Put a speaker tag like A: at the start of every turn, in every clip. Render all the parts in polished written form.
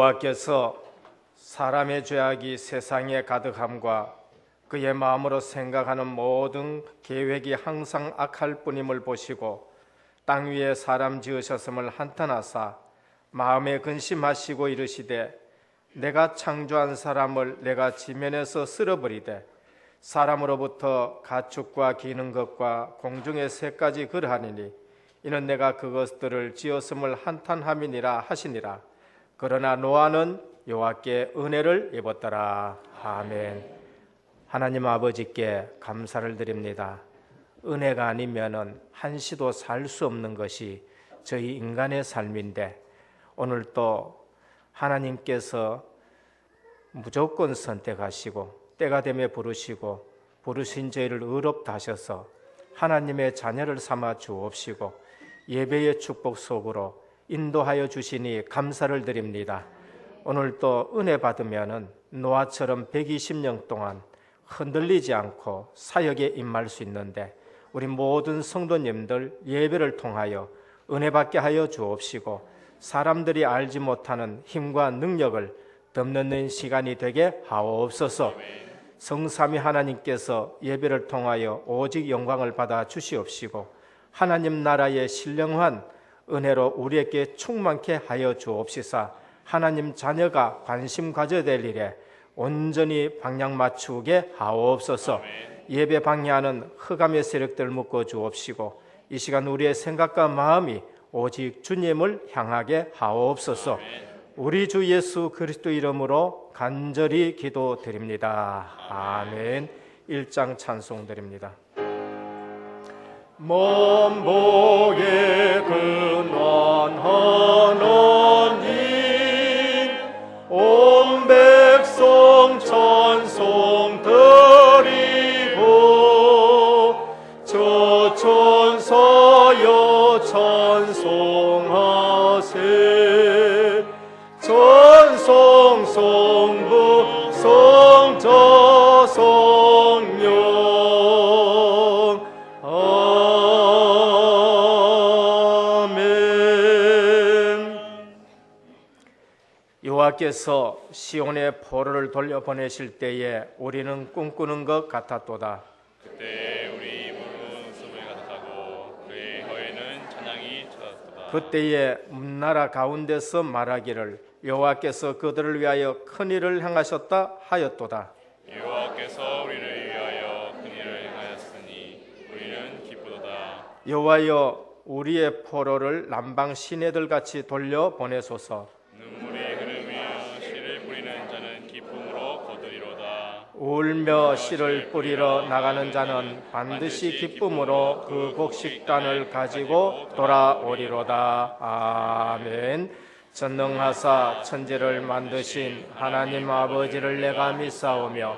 A: 여호와께서 사람의 죄악이 세상에 가득함과 그의 마음으로 생각하는 모든 계획이 항상 악할 뿐임을 보시고 땅 위에 사람 지으셨음을 한탄하사 마음에 근심하시고 이르시되 내가 창조한 사람을 내가 지면에서 쓸어버리되 사람으로부터 가축과 기는 것과 공중의 새까지 그러하니니 이는 내가 그것들을 지었음을 한탄함이니라 하시니라. 그러나 노아는 여호와께 은혜를 입었더라. 아멘. 하나님 아버지께 감사를 드립니다. 은혜가 아니면은 한시도 살 수 없는 것이 저희 인간의 삶인데 오늘 또 하나님께서 무조건 선택하시고 때가 되며 부르시고 부르신 저희를 의롭다 하셔서 하나님의 자녀를 삼아 주옵시고 예배의 축복 속으로 인도하여 주시니 감사를 드립니다. 오늘 또 은혜 받으면은 노아처럼 120년 동안 흔들리지 않고 사역에 임할 수 있는데 우리 모든 성도님들 예배를 통하여 은혜 받게 하여 주옵시고 사람들이 알지 못하는 힘과 능력을 덮는 시간이 되게 하옵소서. 성삼위 하나님께서 예배를 통하여 오직 영광을 받아 주시옵시고 하나님 나라의 신령한 은혜로 우리에게 충만케 하여 주옵시사 하나님 자녀가 관심 가져야 될 일에 온전히 방향 맞추게 하옵소서. 예배 방해하는 흑암의 세력들을 묶어 주옵시고 이 시간 우리의 생각과 마음이 오직 주님을 향하게 하옵소서. 우리 주 예수 그리스도 이름으로 간절히 기도드립니다. 아멘. 1장 찬송 드립니다. 먼 복의 근원 하나님 온 백성 찬송 드리고 저 천사여 찬송하세 전성 성부 성자 성령 아멘. 여호와께서 시온의 포로를 돌려보내실 때에 우리는 꿈꾸는 것 같았도다.
B: 그때 우리 몸은 웃음을 가득하고 그의 혀에는 찬양이 찾았도다.
A: 그때에 나라 가운데서 말하기를 여호와께서 그들을 위하여 큰 일을 행하셨다 하였도다.
B: 여호와께서 우리를 위하여 큰 일을 행하였으니 우리는 기쁘도다.
A: 여호와여 우리의 포로를 남방 시내들 같이 돌려 보내소서.
B: 눈물이 흐르며 씨를 뿌리는 자는 기쁨으로 거두리로다.
A: 울며 씨를 뿌리러 나가는 자는 반드시 기쁨으로 그 곡식단을 가지고 돌아오리로다. 아멘. 전능하사 천지를 만드신 하나님 아버지를 내가 믿사오며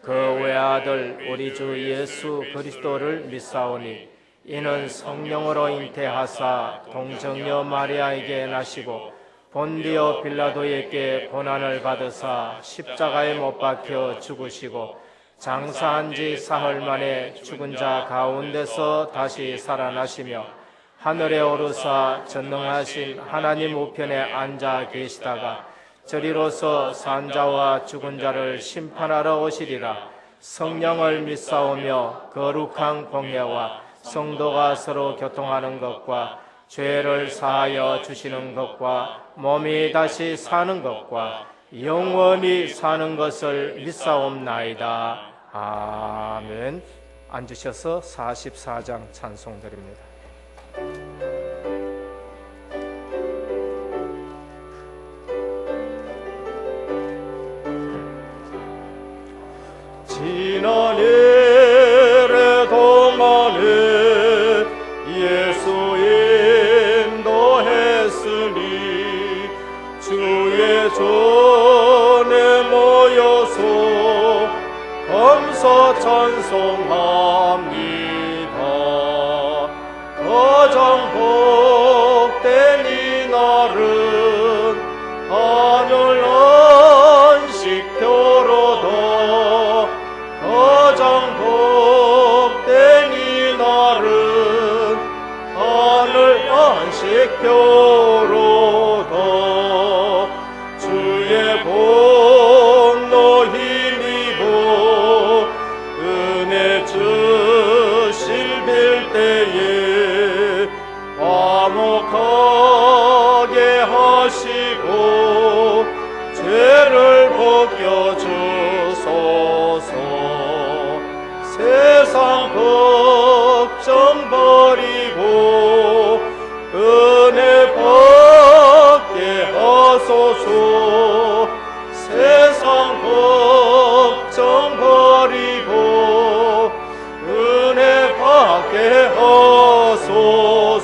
A: 그 외아들 우리 주 예수 그리스도를 믿사오니 이는 성령으로 잉태하사 동정녀 마리아에게 나시고 본디오 빌라도에게 고난을 받으사 십자가에 못 박혀 죽으시고 장사한 지 사흘 만에 죽은 자 가운데서 다시 살아나시며 하늘에 오르사 전능하신 하나님 우편에 앉아 계시다가 저리로서 산자와 죽은 자를 심판하러 오시리라. 성령을 믿사오며 거룩한 공예와 성도가 서로 교통하는 것과 죄를 사하여 주시는 것과 몸이 다시 사는 것과 영원히 사는 것을 믿사옵나이다. 아멘. 앉으셔서 44장 찬송 드립니다. 지난 일의 동안에 예수 인도했으니 주의 전에 모여서 감사 찬송합니다. 가장 복된 이날은 하늘 안식표로다. 가장 복된 이날은 하늘 안식표로다. 주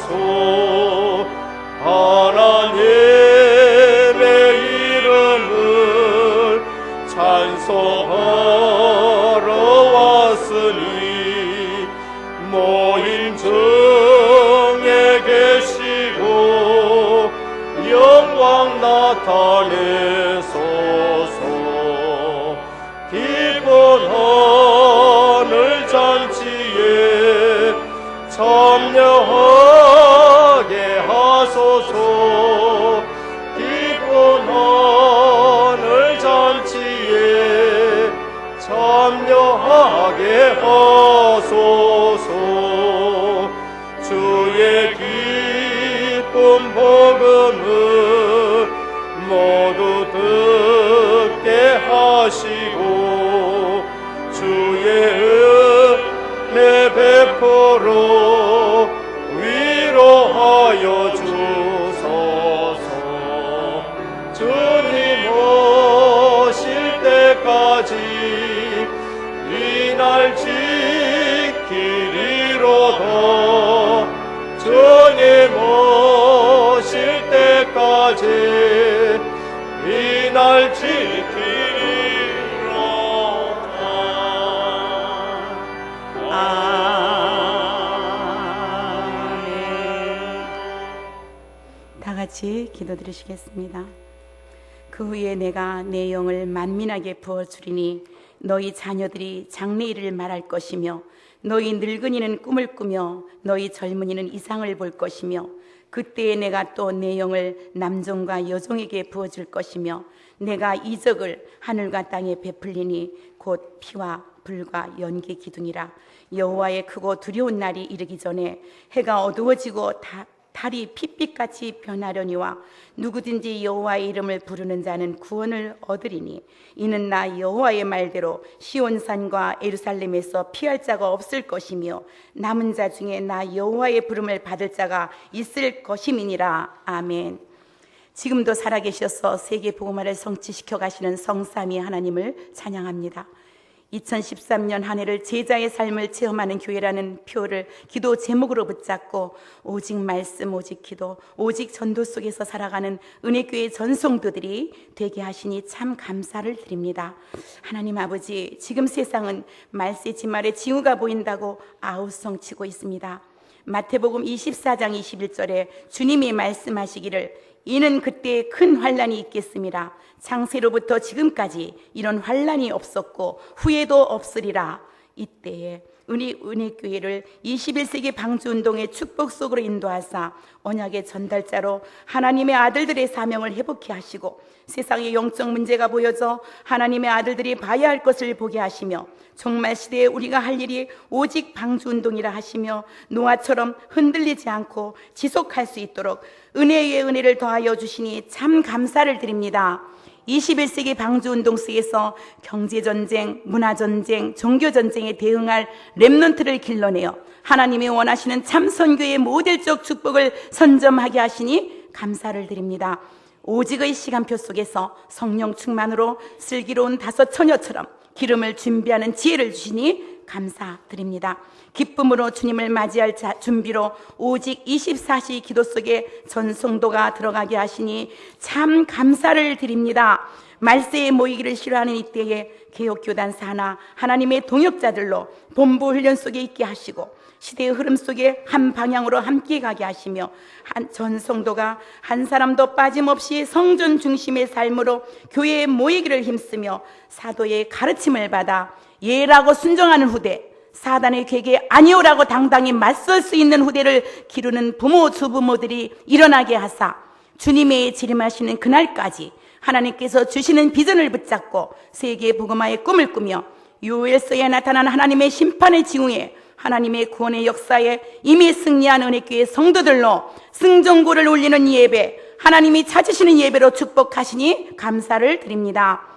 A: 하소서. 하나님의 이름을 찬송하러 왔으니 모인 중에 계시고 영광 나타내소서. 기쁜 하늘 잔치에 참여하게 하소서. 기쁜 하늘 잔치에 참여하게 하소서. 주의 기쁜 복음을 모두 듣게 하시고 주의 은혜 베풀어 위로하여 주소서. 주님 오실 때까지 이 날 지키리로다. 주님 오실 때까지 이 날 지키리로다.
C: 아멘. 다 같이 기도드리시겠습니다. 그 후에 내가 내 영을 만민하게 부어주리니 너희 자녀들이 장래일을 말할 것이며 너희 늙은이는 꿈을 꾸며 너희 젊은이는 이상을 볼 것이며 그때에 내가 또 내 영을 남종과 여종에게 부어줄 것이며 내가 이적을 하늘과 땅에 베풀리니 곧 피와 불과 연기 기둥이라. 여호와의 크고 두려운 날이 이르기 전에 해가 어두워지고 달이 핏빛같이 변하려니와 누구든지 여호와의 이름을 부르는 자는 구원을 얻으리니 이는 나 여호와의 말대로 시온산과 예루살렘에서 피할 자가 없을 것이며 남은 자 중에 나 여호와의 부름을 받을 자가 있을 것임이니라. 아멘. 지금도 살아계셔서 세계 복음화를 성취시켜 가시는 성삼위 하나님을 찬양합니다. 2013년 한 해를 제자의 삶을 체험하는 교회라는 표를 기도 제목으로 붙잡고 오직 말씀, 오직 기도, 오직 전도 속에서 살아가는 은혜교회 전성도들이 되게 하시니 참 감사를 드립니다. 하나님 아버지, 지금 세상은 말세 지말의 징후가 보인다고 아우성치고 있습니다. 마태복음 24장 21절에 주님이 말씀하시기를 이는 그때에 큰 환난이 있겠습니다. 창세로부터 지금까지 이런 환난이 없었고 후에도 없으리라. 이때에 은혜교회를 21세기 방주운동의 축복 속으로 인도하사 언약의 전달자로 하나님의 아들들의 사명을 회복케 하시고 세상의 영적 문제가 보여져 하나님의 아들들이 봐야 할 것을 보게 하시며 종말 시대에 우리가 할 일이 오직 방주운동이라 하시며 노아처럼 흔들리지 않고 지속할 수 있도록 은혜의 은혜를 더하여 주시니 참 감사를 드립니다. 21세기 방주운동 속에서 경제전쟁, 문화전쟁, 종교전쟁에 대응할 렘넌트를 길러내어 하나님이 원하시는 참 선교의 모델적 축복을 선점하게 하시니 감사를 드립니다. 오직의 시간표 속에서 성령 충만으로 슬기로운 다섯 처녀처럼 기름을 준비하는 지혜를 주시니 감사드립니다. 기쁨으로 주님을 맞이할 준비로 오직 24시 기도 속에 전성도가 들어가게 하시니 참 감사를 드립니다. 말세에 모이기를 싫어하는 이때에 개혁교단 산하 하나님의 동역자들로 본부 훈련 속에 있게 하시고 시대의 흐름 속에 한 방향으로 함께 가게 하시며 전성도가 한 사람도 빠짐없이 성전 중심의 삶으로 교회에 모이기를 힘쓰며 사도의 가르침을 받아 예라고 순종하는 후대, 사단의 괴계 아니오라고 당당히 맞설 수 있는 후대를 기르는 부모 주부모들이 일어나게 하사 주님의 재림하시는 그날까지 하나님께서 주시는 비전을 붙잡고 세계 복음화의 꿈을 꾸며 요엘서에 나타난 하나님의 심판의 징후에 하나님의 구원의 역사에 이미 승리한 은혜교회 성도들로 승종고를 올리는 예배, 하나님이 찾으시는 예배로 축복하시니 감사를 드립니다.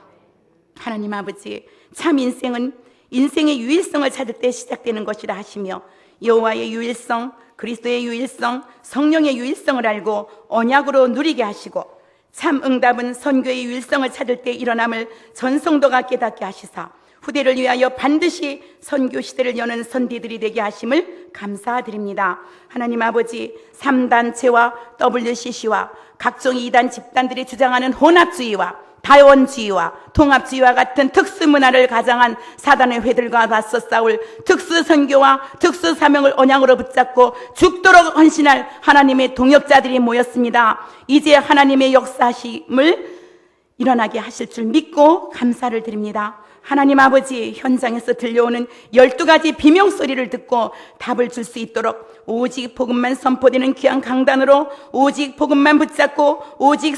C: 하나님 아버지, 참 인생은 인생의 유일성을 찾을 때 시작되는 것이라 하시며 여호와의 유일성, 그리스도의 유일성, 성령의 유일성을 알고 언약으로 누리게 하시고 참 응답은 선교의 유일성을 찾을 때 일어남을 전성도가 깨닫게 하시사 후대를 위하여 반드시 선교 시대를 여는 선대들이 되게 하심을 감사드립니다. 하나님 아버지, 3단체와 WCC와 각종 이단 집단들이 주장하는 혼합주의와 다원주의와 통합주의와 같은 특수문화를 가장한 사단의 회들과 맞서 싸울 특수선교와 특수사명을 언양으로 붙잡고 죽도록 헌신할 하나님의 동역자들이 모였습니다. 이제 하나님의 역사심을 일어나게 하실 줄 믿고 감사를 드립니다. 하나님 아버지, 현장에서 들려오는 12가지 비명소리를 듣고 답을 줄 수 있도록 오직 복음만 선포되는 귀한 강단으로 오직 복음만 붙잡고 오직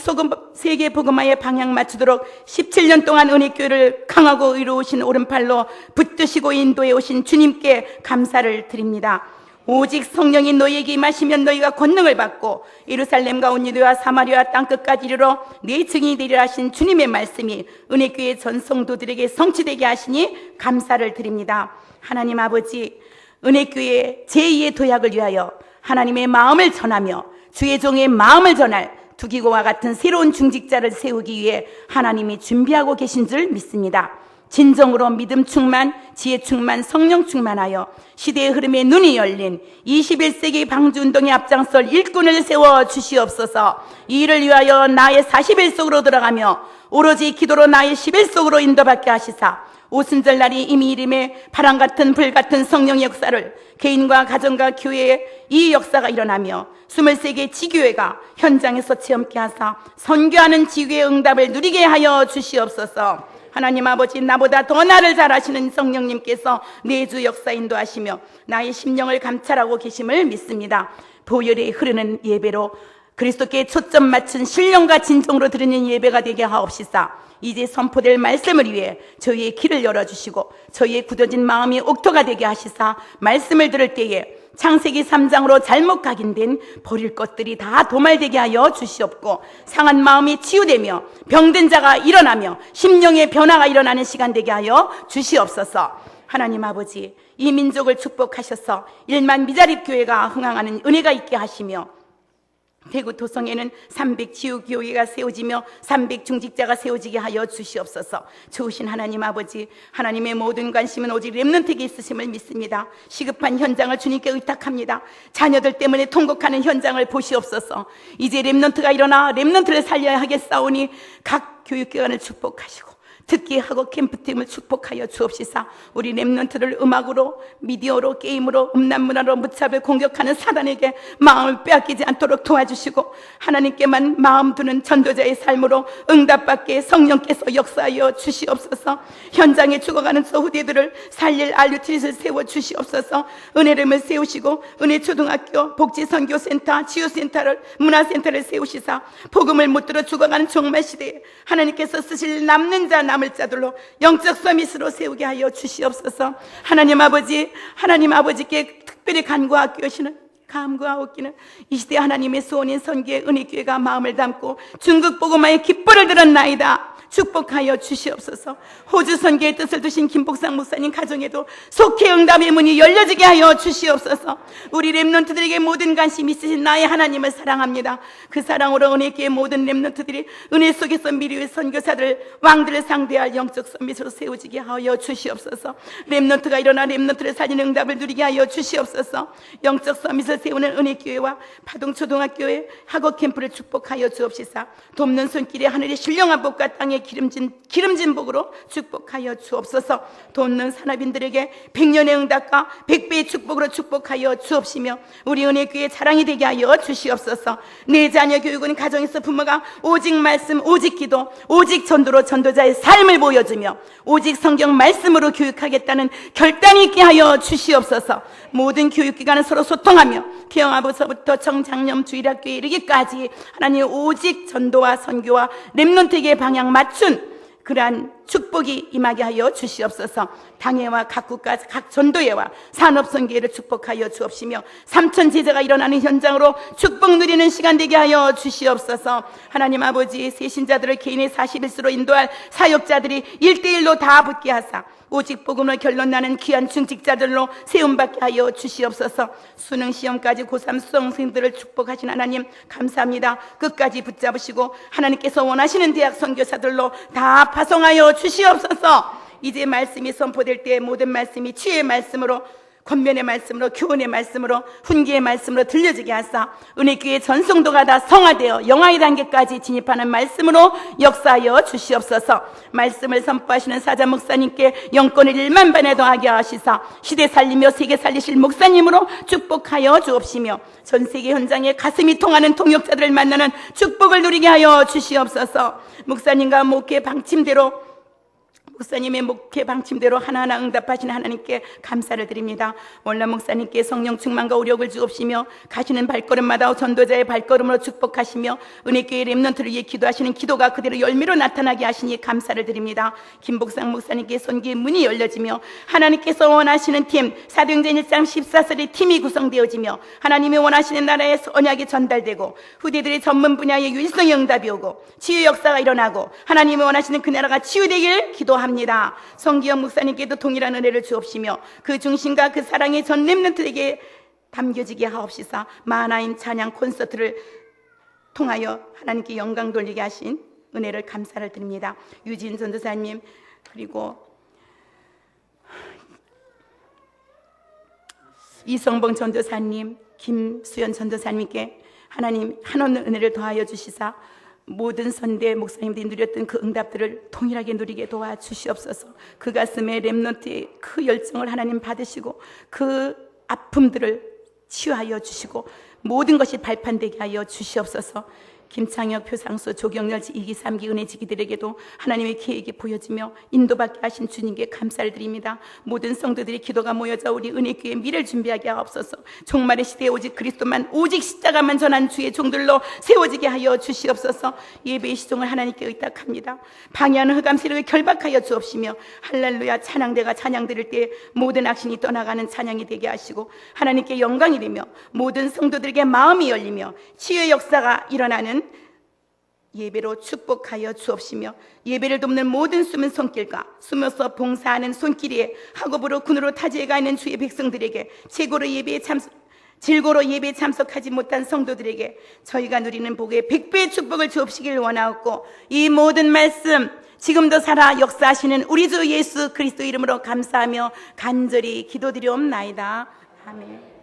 C: 세계 복음화에 방향 맞추도록 17년 동안 은혜교회를 강하고 의로우신 오른팔로 붙드시고 인도해 오신 주님께 감사를 드립니다. 오직 성령이 너희에게 임하시면 너희가 권능을 받고 예루살렘과 온 유대와 사마리아 땅끝까지 이르러 네 증인이 되리라 하신 주님의 말씀이 은혜교회 전 성도들에게 성취되게 하시니 감사를 드립니다. 하나님 아버지, 은혜교회 제2의 도약을 위하여 하나님의 마음을 전하며 주의 종의 마음을 전할 두기고와 같은 새로운 중직자를 세우기 위해 하나님이 준비하고 계신 줄 믿습니다. 진정으로 믿음 충만, 지혜 충만, 성령 충만하여 시대의 흐름에 눈이 열린 21세기 방주운동의 앞장설 일꾼을 세워 주시옵소서. 이 일을 위하여 나의 40일 속으로 들어가며 오로지 기도로 나의 10일 속으로 인도받게 하시사 오순절 날이 이미 이름에 바람같은 불같은 성령의 역사를 개인과 가정과 교회에 이 역사가 일어나며 23개 지교회가 현장에서 체험케 하사 선교하는 지교의 응답을 누리게 하여 주시옵소서. 하나님 아버지, 나보다 더 나를 잘 아시는 성령님께서 내주 역사 인도하시며 나의 심령을 감찰하고 계심을 믿습니다. 보혈이 흐르는 예배로 그리스도께 초점 맞춘 신령과 진정으로 드리는 예배가 되게 하옵시사 이제 선포될 말씀을 위해 저희의 길을 열어주시고 저희의 굳어진 마음이 옥토가 되게 하시사 말씀을 들을 때에 창세기 3장으로 잘못 각인된 버릴 것들이 다 도말되게 하여 주시옵고 상한 마음이 치유되며 병든 자가 일어나며 심령의 변화가 일어나는 시간 되게 하여 주시옵소서. 하나님 아버지, 이 민족을 축복하셔서 1만 미자립 교회가 흥황하는 은혜가 있게 하시며 대구 도성에는 300지우교회가 세워지며 300중직자가 세워지게 하여 주시옵소서. 좋으신 하나님 아버지, 하나님의 모든 관심은 오직 렘넌트에게 있으심을 믿습니다. 시급한 현장을 주님께 의탁합니다. 자녀들 때문에 통곡하는 현장을 보시옵소서. 이제 렘넌트가 일어나 렘넌트를 살려야 하겠사오니 각 교육기관을 축복하시고 특기하고 캠프팀을 축복하여 주옵시사 우리 렘넌트를 음악으로 미디어로 게임으로 음란문화로 무차별 공격하는 사단에게 마음을 빼앗기지 않도록 도와주시고 하나님께만 마음 두는 전도자의 삶으로 응답받게 성령께서 역사하여 주시옵소서. 현장에 죽어가는 소후대들을 살릴 알류트릿을 세워 주시옵소서. 은혜름을 세우시고 은혜초등학교 복지선교센터 치유센터를 문화센터를 세우시사 복음을 못 들어 죽어가는 종말 시대에 하나님께서 쓰실 남는 자 남을 자들로 영적 서밋으로 세우게 하여 주시옵소서. 하나님 아버지께 특별히 간구하고 계시는 감구하옵기는 이 시대 하나님의 소원인 선교의 은혜교회가 마음을 담고 중국 복음화의 깃발을 들었나이다. 축복하여 주시옵소서. 호주 선교의 뜻을 두신 김복상 목사님 가정에도 속히 응답의 문이 열려지게 하여 주시옵소서. 우리 렘넌트들에게 모든 관심 있으신 나의 하나님을 사랑합니다. 그 사랑으로 은혜교회 모든 렘넌트들이 은혜 속에서 미래의 선교사들 왕들을 상대할 영적 선밋으로 세워지게 하여 주시옵소서. 렘넌트가 일어나 렘넌트를 살리는 응답을 누리게 하여 주시옵소서. 영적 서밋을 세우는 은혜교회와 파동초등학교의 학업 캠프를 축복하여 주옵시사 돕는 손길에 하늘의 신령한 복과 땅의 기름진 복으로 축복하여 주옵소서. 돕는 산업인들에게 100년의 응답과 100배의 축복으로 축복하여 주옵시며 우리 은혜교회 자랑이 되게 하여 주시옵소서. 내 자녀 교육은 가정에서 부모가 오직 말씀, 오직 기도, 오직 전도로 전도자의 삶을 보여주며 오직 성경 말씀으로 교육하겠다는 결단이 있게 하여 주시옵소서. 모든 교육기관은 서로 소통하며 개영아부서부터 청장염 주일학교에 이르기까지 하나님 오직 전도와 선교와 렘넌트에게 방향 맞춘 그러한 축복이 임하게 하여 주시옵소서. 당회와 각 국가 각 전도회와 산업선교회를 축복하여 주옵시며 삼천 제자가 일어나는 현장으로 축복 누리는 시간 되게 하여 주시옵소서. 하나님 아버지, 세신자들을 개인의 41수로 인도할 사역자들이 1대1로 다 붙게 하사 오직 복음을 결론나는 귀한 중직자들로 세움받게 하여 주시옵소서. 수능시험까지 고3 수험생들을 축복하신 하나님 감사합니다. 끝까지 붙잡으시고 하나님께서 원하시는 대학 선교사들로 다 파송하여 주시옵소서. 이제 말씀이 선포될 때 모든 말씀이 치유의 말씀으로, 권면의 말씀으로, 교훈의 말씀으로, 훈계의 말씀으로 들려지게 하사 은혜교회 전성도가 다 성화되어 영화의 단계까지 진입하는 말씀으로 역사하여 주시옵소서. 말씀을 선포하시는 사자 목사님께 영권을 1만 반에 더하게 하시사 시대 살리며 세계 살리실 목사님으로 축복하여 주옵시며 전 세계 현장에 가슴이 통하는 통역자들을 만나는 축복을 누리게 하여 주시옵소서. 목사님과 목회 방침대로, 목사님의 목회 방침대로 하나하나 응답하시는 하나님께 감사를 드립니다. 원람 목사님께 성령 충만과 오력을 주옵시며 가시는 발걸음마다 전도자의 발걸음으로 축복하시며 은혜교회 렘넌트를 위해 기도하시는 기도가 그대로 열매로 나타나게 하시니 감사를 드립니다. 김복상 목사님께 선교의 문이 열려지며 하나님께서 원하시는 팀, 사도행전 1장 14절의 팀이 구성되어지며 하나님이 원하시는 나라의 언약이 전달되고 후대들의 전문 분야의 유일성의 응답이 오고 치유 역사가 일어나고 하나님이 원하시는 그 나라가 치유되길 기도합니다. 성기영 목사님께도 동일한 은혜를 주옵시며 그 중심과 그 사랑이 전 렘넌트에게 담겨지게 하옵시사 만화인 찬양 콘서트를 통하여 하나님께 영광 돌리게 하신 은혜를 감사를 드립니다. 유진 전도사님, 그리고 이성봉 전도사님, 김수연 전도사님께 하나님 한없는 은혜를 더하여 주시사 모든 선대 목사님들이 누렸던 그 응답들을 동일하게 누리게 도와주시옵소서. 그 가슴에 렘넌트의 그 열정을 하나님 받으시고 그 아픔들을 치유하여 주시고 모든 것이 발판되게 하여 주시옵소서. 김창혁, 표상수, 조경렬, 2기, 3기 은혜지기들에게도 하나님의 계획이 보여지며 인도받게 하신 주님께 감사를 드립니다. 모든 성도들의 기도가 모여져 우리 은혜교회의 미래를 준비하게 하옵소서. 종말의 시대에 오직 그리스도만, 오직 십자가만 전한 주의 종들로 세워지게 하여 주시옵소서. 예배의 시종을 하나님께 의탁합니다. 방해하는 흑암 세력을 결박하여 주옵시며 할렐루야 찬양대가 찬양 드릴 때 모든 악신이 떠나가는 찬양이 되게 하시고 하나님께 영광이 되며 모든 성도들에게 마음이 열리며 치유의 역사가 일어나는 예배로 축복하여 주옵시며 예배를 돕는 모든 숨은 손길과 숨어서 봉사하는 손길에 학업으로 군으로 타지에 가 있는 주의 백성들에게 즐거로 예배에 참석하지 못한 성도들에게 저희가 누리는 복의 100배의 축복을 주옵시길 원하옵고 이 모든 말씀 지금도 살아 역사하시는 우리 주 예수 그리스도 이름으로 감사하며 간절히 기도드리옵나이다. 아멘.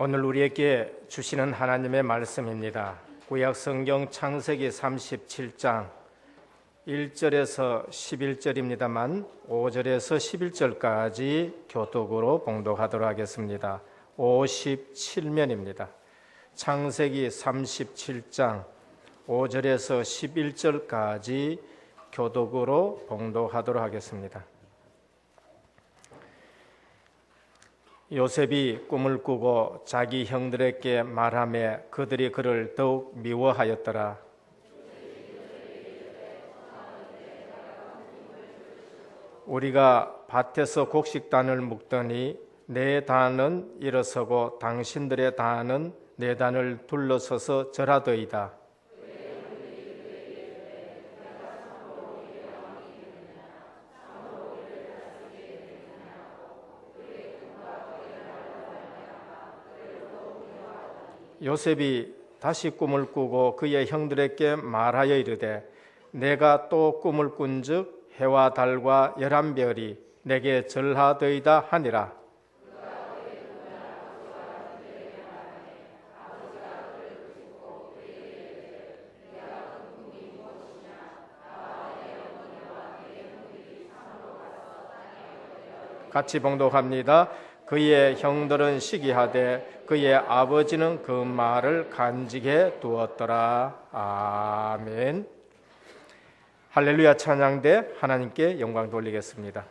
A: 오늘 우리에게 주시는 하나님의 말씀입니다. 구약 성경 창세기 37장 1절에서 11절입니다만 5절에서 11절까지 교독으로 봉독하도록 하겠습니다. 57면입니다. 창세기 37장 5절에서 11절까지 교독으로 봉독하도록 하겠습니다. 요셉이 꿈을 꾸고 자기 형들에게 말하며 그들이 그를 더욱 미워하였더라. 우리가 밭에서 곡식단을 묶더니 내 단은 일어서고 당신들의 단은 내 단을 둘러서서 절하더이다. 요셉이 다시 꿈을 꾸고 그의 형들에게 말하여 이르되 내가 또 꿈을 꾼즉 해와 달과 11별이 내게 절하더이다 하니라. 같이 봉독합니다. 그의 형들은 시기하되 그의 아버지는 그 말을 간직해 두었더라. 아멘. 할렐루야 찬양대 하나님께 영광 돌리겠습니다.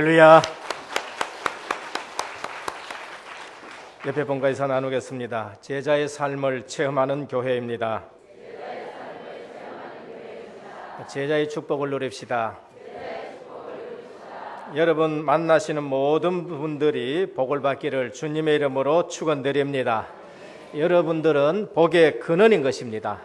A: 할렐루야. 옆에 본가에서 나누겠습니다. 제자의 삶을 체험하는 교회입니다. 제자의 축복을 누립시다. 여러분 만나시는 모든 분들이 복을 받기를 주님의 이름으로 축원드립니다. 여러분들은 복의 근원인 것입니다.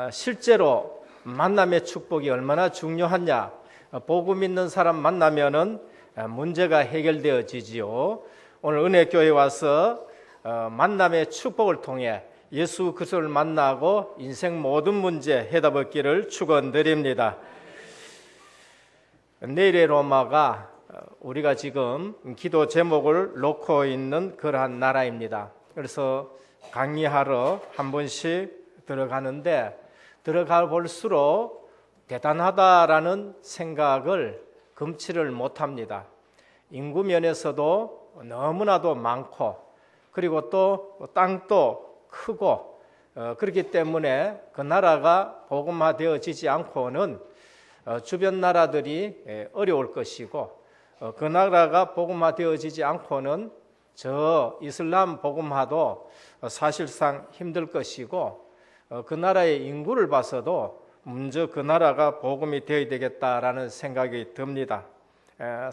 A: 실제로 만남의 축복이 얼마나 중요하냐. 복음 있는 사람 만나면은 문제가 해결되어지지요. 오늘 은혜교회에 와서 만남의 축복을 통해 예수 그리스도를 만나고 인생 모든 문제 해답받기를 축원드립니다. 내일의 로마가 우리가 지금 기도 제목을 놓고 있는 그러한 나라입니다. 그래서 강의하러 한 번씩 들어가는데 들어가 볼수록 대단하다라는 생각을 금치를 못합니다. 인구 면에서도 너무나도 많고 그리고 또 땅도 크고 그렇기 때문에 그 나라가 복음화되어지지 않고는 주변 나라들이 어려울 것이고 그 나라가 복음화되어지지 않고는 저 이슬람 복음화도 사실상 힘들 것이고 그 나라의 인구를 봐서도 먼저 그 나라가 복음이 되어야 되겠다라는 생각이 듭니다.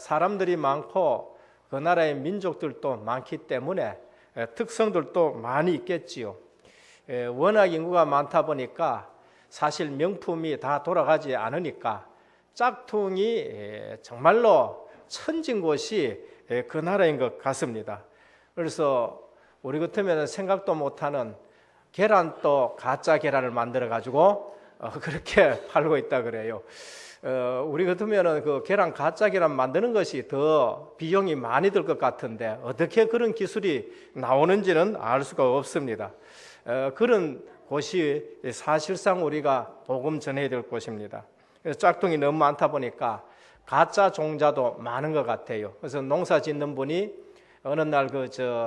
A: 사람들이 많고 그 나라의 민족들도 많기 때문에 특성들도 많이 있겠지요. 워낙 인구가 많다 보니까 사실 명품이 다 돌아가지 않으니까 짝퉁이 정말로 천진 곳이 그 나라인 것 같습니다. 그래서 우리 같으면 생각도 못하는 계란도 가짜 계란을 만들어 가지고 그렇게 팔고 있다 그래요. 우리 같으면은 그 계란 가짜 계란 만드는 것이 더 비용이 많이 들 것 같은데 어떻게 그런 기술이 나오는지는 알 수가 없습니다. 그런 곳이 사실상 우리가 복음 전해야 될 곳입니다. 그래서 짝퉁이 너무 많다 보니까 가짜 종자도 많은 것 같아요. 그래서 농사 짓는 분이 어느 날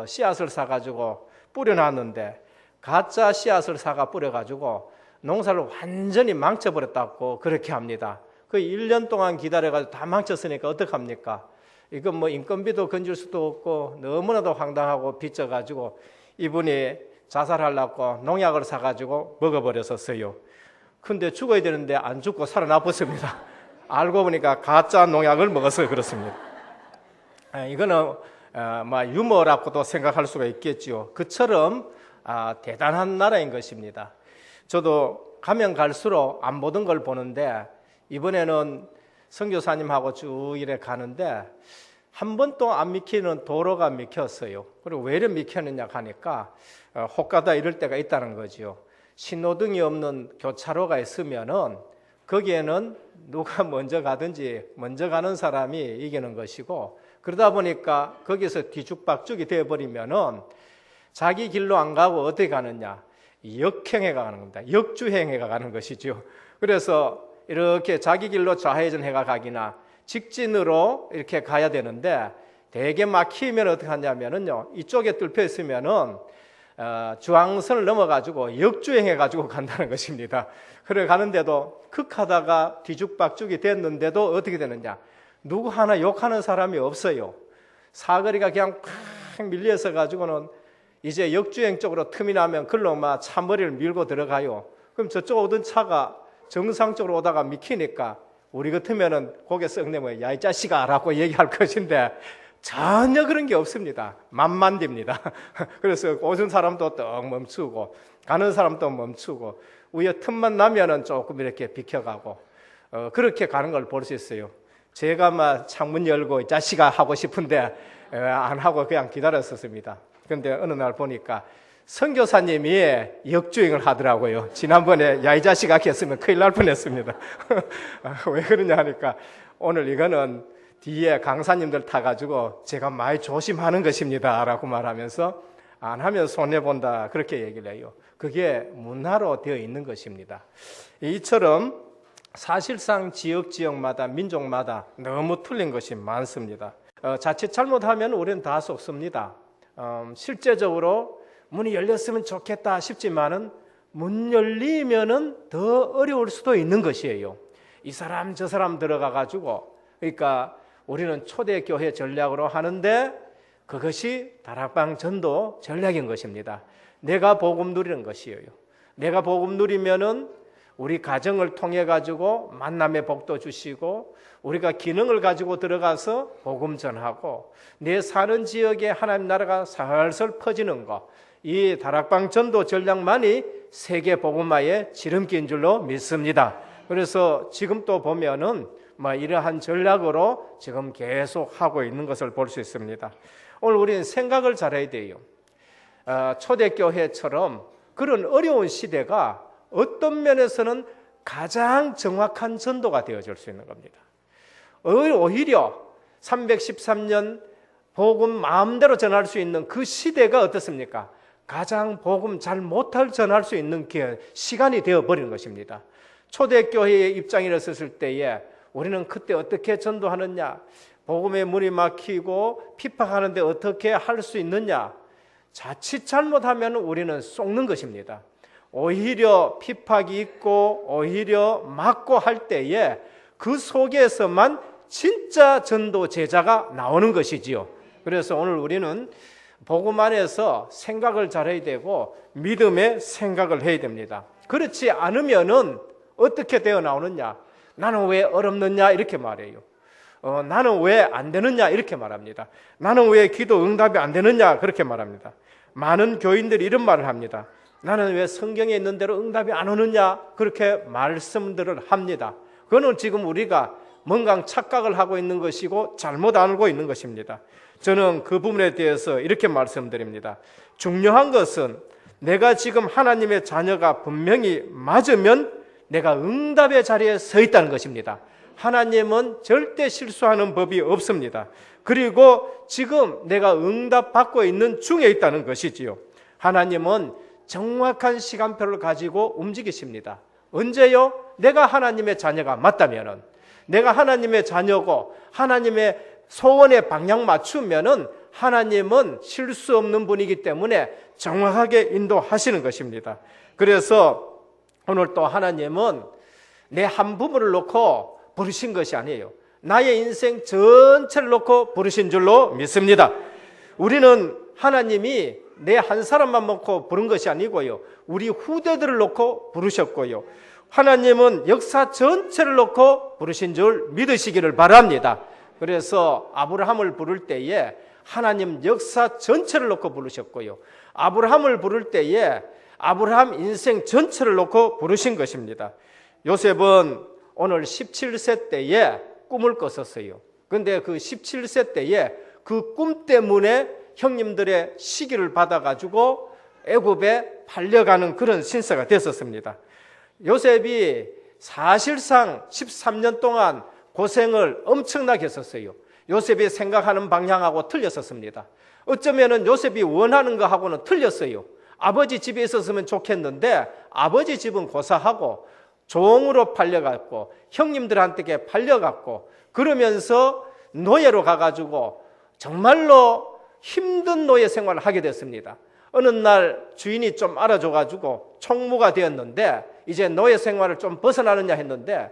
A: 씨앗을 사가지고 뿌려놨는데 가짜 씨앗을 사가 뿌려가지고 농사를 완전히 망쳐버렸다고 그렇게 합니다. 그 1년 동안 기다려가지고 다 망쳤으니까 어떡합니까? 이건 뭐 인건비도 건질 수도 없고 너무나도 황당하고 빚져가지고 이분이 자살하려고 농약을 사가지고 먹어버렸었어요. 근데 죽어야 되는데 안 죽고 살아남았습니다. 알고 보니까 가짜 농약을 먹어서 그렇습니다. 이거는 유머라고도 생각할 수가 있겠죠. 그처럼 대단한 나라인 것입니다. 저도 가면 갈수록 안 보던 걸 보는데 이번에는 선교사님하고 쭉 이래 가는데 한 번도 안 미키는 도로가 미켰어요. 그리고 왜 이렇게 미켰느냐 하니까 혹가다 이럴 때가 있다는 거죠. 신호등이 없는 교차로가 있으면은 거기에는 누가 먼저 가든지 먼저 가는 사람이 이기는 것이고 그러다 보니까 거기서 뒤죽박죽이 되어버리면은 자기 길로 안 가고 어떻게 가느냐? 역행해 가는 겁니다. 역주행해 가는 것이죠. 그래서 이렇게 자기 길로 좌회전해가 가기나 직진으로 이렇게 가야 되는데 대개 막히면 어떻게 하냐면은요. 이쪽에 뚫혀 있으면은 중앙선을 넘어가지고 역주행해가지고 간다는 것입니다. 그래 가는데도 극하다가 뒤죽박죽이 됐는데도 어떻게 되느냐? 누구 하나 욕하는 사람이 없어요. 사거리가 그냥 팍 밀려서 가지고는 이제 역주행 쪽으로 틈이 나면 글로 막 차머리를 밀고 들어가요. 그럼 저쪽 오던 차가 정상적으로 오다가 미키니까 우리 같으면은 고개 썩 내면 야 이 자식아 라고 얘기할 것인데 전혀 그런 게 없습니다. 만만딥니다. 그래서 오는 사람도 또 멈추고 가는 사람도 멈추고 위에 틈만 나면은 조금 이렇게 비켜가고 그렇게 가는 걸 볼 수 있어요. 제가 막 창문 열고 이 자식아 하고 싶은데 안 하고 그냥 기다렸었습니다. 그런데 어느 날 보니까 선교사님이 역주행을 하더라고요. 지난번에 야 이 자식아 했으면 큰일 날 뻔했습니다. 왜 그러냐 하니까 오늘 이거는 뒤에 강사님들 타가지고 제가 많이 조심하는 것입니다 라고 말하면서 안 하면 손해본다 그렇게 얘기를 해요. 그게 문화로 되어 있는 것입니다. 이처럼 사실상 지역마다 민족마다 너무 틀린 것이 많습니다. 자칫 잘못하면 우리는 다 속습니다. 실제적으로 문이 열렸으면 좋겠다 싶지만은 문 열리면은 더 어려울 수도 있는 것이에요. 이 사람 저 사람 들어가 가지고 그러니까 우리는 초대교회 전략으로 하는데 그것이 다락방 전도 전략인 것입니다. 내가 복음 누리는 것이에요. 내가 복음 누리면은 우리 가정을 통해 가지고 만남의 복도 주시고 우리가 기능을 가지고 들어가서 복음 전하고 내 사는 지역에 하나님 나라가 살살 퍼지는 것, 이 다락방 전도 전략만이 세계 복음화의 지름길인 줄로 믿습니다. 그래서 지금 또 보면은 이러한 전략으로 지금 계속 하고 있는 것을 볼 수 있습니다. 오늘 우리는 생각을 잘해야 돼요. 초대교회처럼 그런 어려운 시대가 어떤 면에서는 가장 정확한 전도가 되어줄 수 있는 겁니다. 오히려 313년 복음 마음대로 전할 수 있는 그 시대가 어떻습니까? 가장 복음 잘 못할 전할 수 있는 시간이 되어버리는 것입니다. 초대교회의 입장에 섰을 때에 우리는 그때 어떻게 전도하느냐, 복음의 문이 막히고 핍박하는데 어떻게 할 수 있느냐, 자칫 잘못하면 우리는 속는 것입니다. 오히려 핍박이 있고 오히려 막고 할 때에 그 속에서만 진짜 전도 제자가 나오는 것이지요. 그래서 오늘 우리는 복음 안에서 생각을 잘해야 되고 믿음의 생각을 해야 됩니다. 그렇지 않으면은 어떻게 되어 나오느냐, 나는 왜 어렵느냐 이렇게 말해요. 나는 왜 안 되느냐 이렇게 말합니다. 나는 왜 기도 응답이 안 되느냐 그렇게 말합니다. 많은 교인들이 이런 말을 합니다. 나는 왜 성경에 있는 대로 응답이 안 오느냐 그렇게 말씀들을 합니다. 그거는 지금 우리가 뭔가 착각을 하고 있는 것이고 잘못 알고 있는 것입니다. 저는 그 부분에 대해서 이렇게 말씀드립니다. 중요한 것은 내가 지금 하나님의 자녀가 분명히 맞으면 내가 응답의 자리에 서 있다는 것입니다. 하나님은 절대 실수하는 법이 없습니다. 그리고 지금 내가 응답받고 있는 중에 있다는 것이지요. 하나님은 정확한 시간표를 가지고 움직이십니다. 언제요? 내가 하나님의 자녀가 맞다면은, 내가 하나님의 자녀고 하나님의 소원에 방향 맞추면은 하나님은 실수 없는 분이기 때문에 정확하게 인도하시는 것입니다. 그래서 오늘 또 하나님은 내 한 부분을 놓고 부르신 것이 아니에요. 나의 인생 전체를 놓고 부르신 줄로 믿습니다. 우리는 하나님이 내 한 사람만 놓고 부른 것이 아니고요, 우리 후대들을 놓고 부르셨고요, 하나님은 역사 전체를 놓고 부르신 줄 믿으시기를 바랍니다. 그래서 아브라함을 부를 때에 하나님 역사 전체를 놓고 부르셨고요, 아브라함을 부를 때에 아브라함 인생 전체를 놓고 부르신 것입니다. 요셉은 오늘 17세 때에 꿈을 꿨었어요. 그런데 그 17세 때에 그 꿈 때문에 형님들의 시기를 받아가지고 애굽에 팔려가는 그런 신세가 됐었습니다. 요셉이 사실상 13년 동안 고생을 엄청나게 했었어요. 요셉이 생각하는 방향하고 틀렸었습니다. 어쩌면 요셉이 원하는 거하고는 틀렸어요. 아버지 집에 있었으면 좋겠는데 아버지 집은 고사하고 종으로 팔려갔고 형님들한테 팔려갔고 그러면서 노예로 가가지고 정말로 힘든 노예 생활을 하게 됐습니다. 어느 날 주인이 좀 알아줘가지고 총무가 되었는데 이제 노예 생활을 좀 벗어나느냐 했는데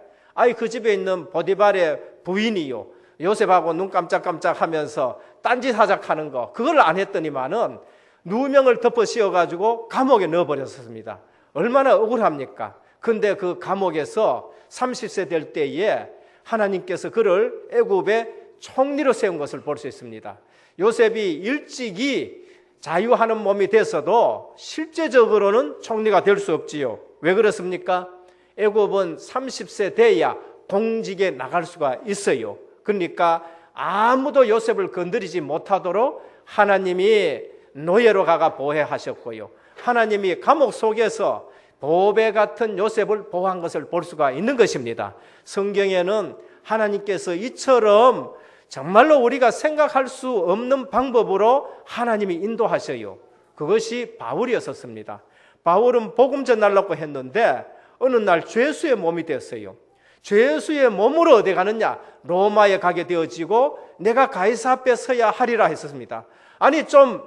A: 그 집에 있는 보디발의 부인이요, 요셉하고 눈 깜짝깜짝 하면서 딴짓하작하는 거 그걸 안 했더니만은 누명을 덮어 씌워가지고 감옥에 넣어버렸습니다. 얼마나 억울합니까? 근데 그 감옥에서 30세 될 때에 하나님께서 그를 애굽의 총리로 세운 것을 볼 수 있습니다. 요셉이 일찍이 자유하는 몸이 됐어도 실제적으로는 총리가 될 수 없지요. 왜 그렇습니까? 애굽은 30세 돼야 공직에 나갈 수가 있어요. 그러니까 아무도 요셉을 건드리지 못하도록 하나님이 노예로 가가 보호하셨고요, 하나님이 감옥 속에서 보배 같은 요셉을 보호한 것을 볼 수가 있는 것입니다. 성경에는 하나님께서 이처럼 정말로 우리가 생각할 수 없는 방법으로 하나님이 인도하셔요. 그것이 바울이었습니다. 바울은 복음 전하려고 했는데 어느 날 죄수의 몸이 됐어요. 죄수의 몸으로 어디 가느냐? 로마에 가게 되어지고 내가 가이사 앞에 서야 하리라 했습니다. 아니 좀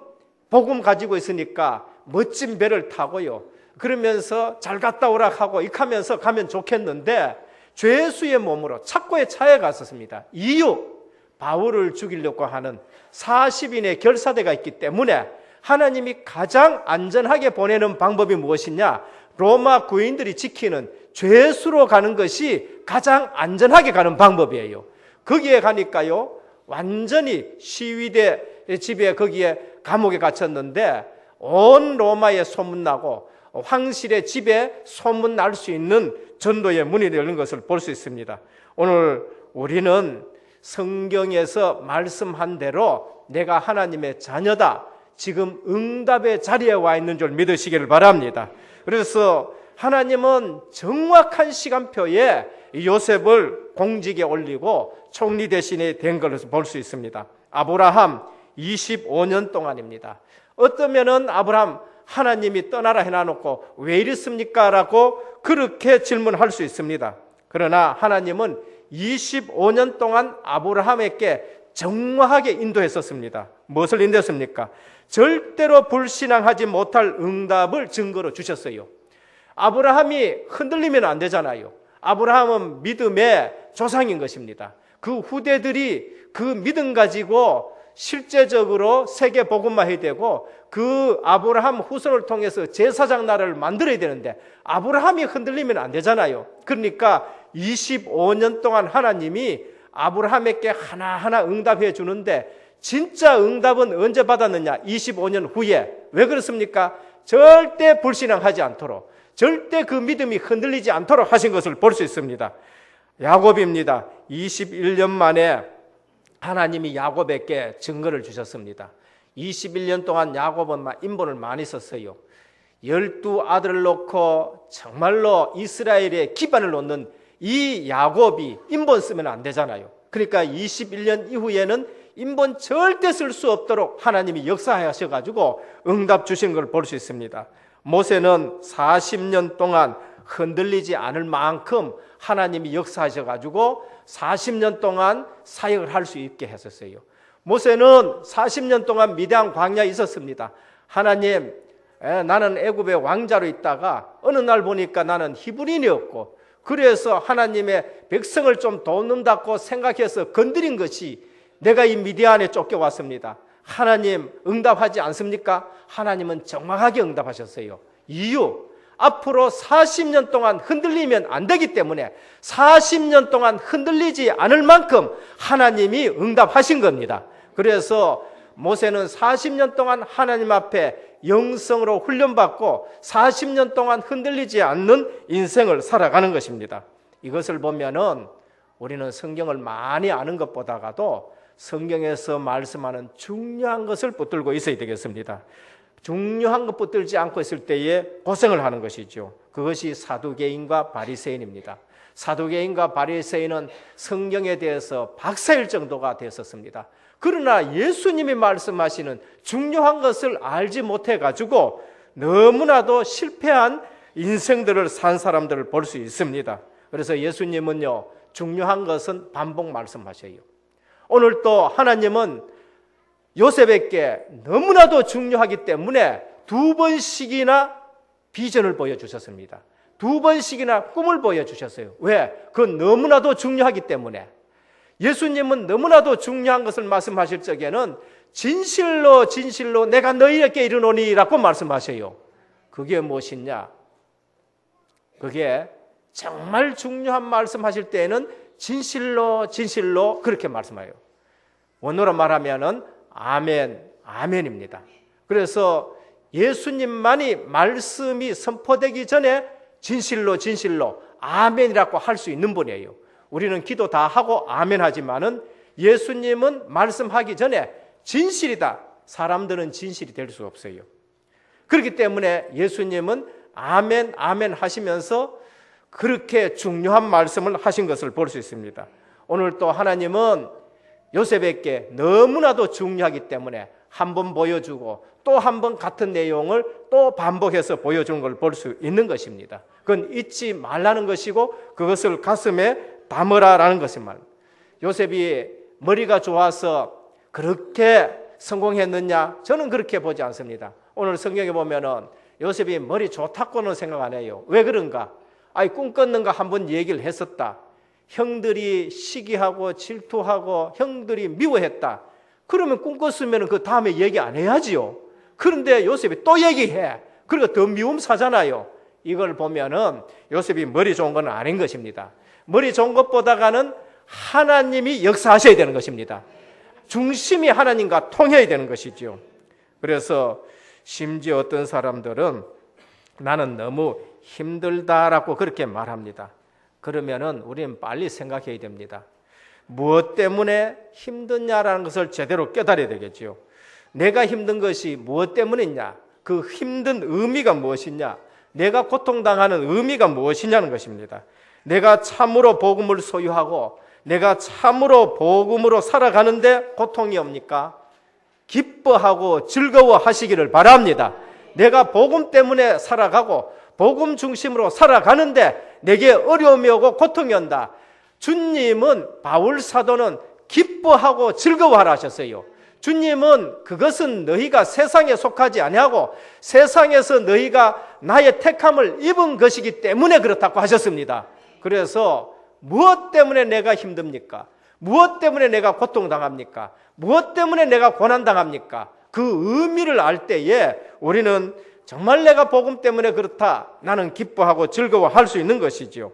A: 복음 가지고 있으니까 멋진 배를 타고요, 그러면서 잘 갔다 오라 하고 익하면서 가면 좋겠는데 죄수의 몸으로 착고의 차에 갔었습니다. 이유, 바울을 죽이려고 하는 40인의 결사대가 있기 때문에 하나님이 가장 안전하게 보내는 방법이 무엇이냐? 로마 구인들이 지키는 죄수로 가는 것이 가장 안전하게 가는 방법이에요. 거기에 가니까요, 완전히 시위대 집에 거기에 감옥에 갇혔는데 온 로마에 소문나고 황실의 집에 소문날 수 있는 전도의 문이 열린 것을 볼 수 있습니다. 오늘 우리는 성경에서 말씀한 대로 내가 하나님의 자녀다, 지금 응답의 자리에 와 있는 줄 믿으시기를 바랍니다. 그래서 하나님은 정확한 시간표에 요셉을 공직에 올리고 총리 대신에 된 것을 볼 수 있습니다. 아브라함 25년 동안입니다. 어떠면은 아브라함 하나님이 떠나라 해놔놓고 왜 이랬습니까? 라고 그렇게 질문할 수 있습니다. 그러나 하나님은 25년 동안 아브라함에게 정확하게 인도했었습니다. 무엇을 인도했습니까? 절대로 불신앙하지 못할 응답을 증거로 주셨어요. 아브라함이 흔들리면 안 되잖아요. 아브라함은 믿음의 조상인 것입니다. 그 후대들이 그 믿음 가지고 실제적으로 세계 복음화해야 되고 그 아브라함 후손을 통해서 제사장 나라를 만들어야 되는데 아브라함이 흔들리면 안 되잖아요. 그러니까 25년 동안 하나님이 아브라함에게 하나하나 응답해 주는데 진짜 응답은 언제 받았느냐? 25년 후에. 왜 그렇습니까? 절대 불신앙하지 않도록, 절대 그 믿음이 흔들리지 않도록 하신 것을 볼 수 있습니다. 야곱입니다. 21년 만에 하나님이 야곱에게 증거를 주셨습니다. 21년 동안 야곱은 인본을 많이 썼어요. 12아들을 놓고 정말로 이스라엘의 기반을 놓는 이 야곱이 인본 쓰면 안 되잖아요. 그러니까 21년 이후에는 인본 절대 쓸 수 없도록 하나님이 역사하셔가지고 응답 주신 걸 볼 수 있습니다. 모세는 40년 동안 흔들리지 않을 만큼 하나님이 역사하셔가지고 40년 동안 사역을 할 수 있게 했었어요. 모세는 40년 동안 미디안 광야에 있었습니다. 하나님, 나는 애굽의 왕자로 있다가 어느 날 보니까 나는 히브리인이었고 그래서 하나님의 백성을 좀 돕는다고 생각해서 건드린 것이 내가 이 미디안에 쫓겨왔습니다. 하나님 응답하지 않습니까? 하나님은 정확하게 응답하셨어요. 이유, 앞으로 40년 동안 흔들리면 안 되기 때문에 40년 동안 흔들리지 않을 만큼 하나님이 응답하신 겁니다. 그래서 모세는 40년 동안 하나님 앞에 영성으로 훈련받고 40년 동안 흔들리지 않는 인생을 살아가는 것입니다. 이것을 보면은 우리는 성경을 많이 아는 것보다도 성경에서 말씀하는 중요한 것을 붙들고 있어야 되겠습니다. 중요한 것 붙들지 않고 있을 때에 고생을 하는 것이죠. 그것이 사두개인과 바리새인입니다. 사두개인과 바리새인은 성경에 대해서 박사일 정도가 됐었습니다. 그러나 예수님이 말씀하시는 중요한 것을 알지 못해가지고 너무나도 실패한 인생들을 산 사람들을 볼 수 있습니다. 그래서 예수님은요, 중요한 것은 반복 말씀하셔요. 오늘 또 하나님은 요셉에게 너무나도 중요하기 때문에 2번씩이나 비전을 보여주셨습니다. 2번씩이나 꿈을 보여주셨어요. 왜? 그건 너무나도 중요하기 때문에. 예수님은 너무나도 중요한 것을 말씀하실 적에는 진실로 진실로 내가 너희에게 이르노니 라고 말씀하셔요. 그게 무엇이냐? 그게 정말 중요한 말씀하실 때에는 진실로 진실로 그렇게 말씀해요. 원어로 말하면은 아멘, 아멘입니다. 그래서 예수님만이 말씀이 선포되기 전에 진실로 진실로 아멘이라고 할 수 있는 분이에요. 우리는 기도 다 하고 아멘 하지만은 예수님은 말씀하기 전에 진실이다. 사람들은 진실이 될 수 없어요. 그렇기 때문에 예수님은 아멘, 아멘 하시면서 그렇게 중요한 말씀을 하신 것을 볼 수 있습니다. 오늘 또 하나님은 요셉에게 너무나도 중요하기 때문에 한 번 보여주고 또 한 번 같은 내용을 또 반복해서 보여주는 걸 볼 수 있는 것입니다. 그건 잊지 말라는 것이고 그것을 가슴에 담으라라는 것입니다. 요셉이 머리가 좋아서 그렇게 성공했느냐? 저는 그렇게 보지 않습니다. 오늘 성경에 보면은 요셉이 머리 좋다고는 생각 안 해요. 왜 그런가? 꿈 꿨는가 한번 얘기를 했었다. 형들이 시기하고 질투하고 형들이 미워했다. 그러면 꿈꿨으면 그 다음에 얘기 안 해야지요. 그런데 요셉이 또 얘기해. 그러니까 더 미움 사잖아요. 이걸 보면은 요셉이 머리 좋은 건 아닌 것입니다. 머리 좋은 것보다는 하나님이 역사하셔야 되는 것입니다. 중심이 하나님과 통해야 되는 것이죠. 그래서 심지어 어떤 사람들은 나는 너무 힘들다라고 그렇게 말합니다. 그러면은 우리는 빨리 생각해야 됩니다. 무엇 때문에 힘드냐라는 것을 제대로 깨달아야 되겠죠. 내가 힘든 것이 무엇 때문이냐? 그 힘든 의미가 무엇이냐? 내가 고통당하는 의미가 무엇이냐는 것입니다. 내가 참으로 복음을 소유하고 내가 참으로 복음으로 살아가는데 고통이 옵니까? 기뻐하고 즐거워하시기를 바랍니다. 내가 복음 때문에 살아가고 복음 중심으로 살아가는데 내게 어려움이 오고 고통이 온다. 주님은, 바울 사도는 기뻐하고 즐거워하라 하셨어요. 주님은 그것은 너희가 세상에 속하지 아니하고 세상에서 너희가 나의 택함을 입은 것이기 때문에 그렇다고 하셨습니다. 그래서 무엇 때문에 내가 힘듭니까? 무엇 때문에 내가 고통당합니까? 무엇 때문에 내가 고난당합니까? 그 의미를 알 때에 우리는 정말 내가 복음 때문에 그렇다, 나는 기뻐하고 즐거워할 수 있는 것이지요.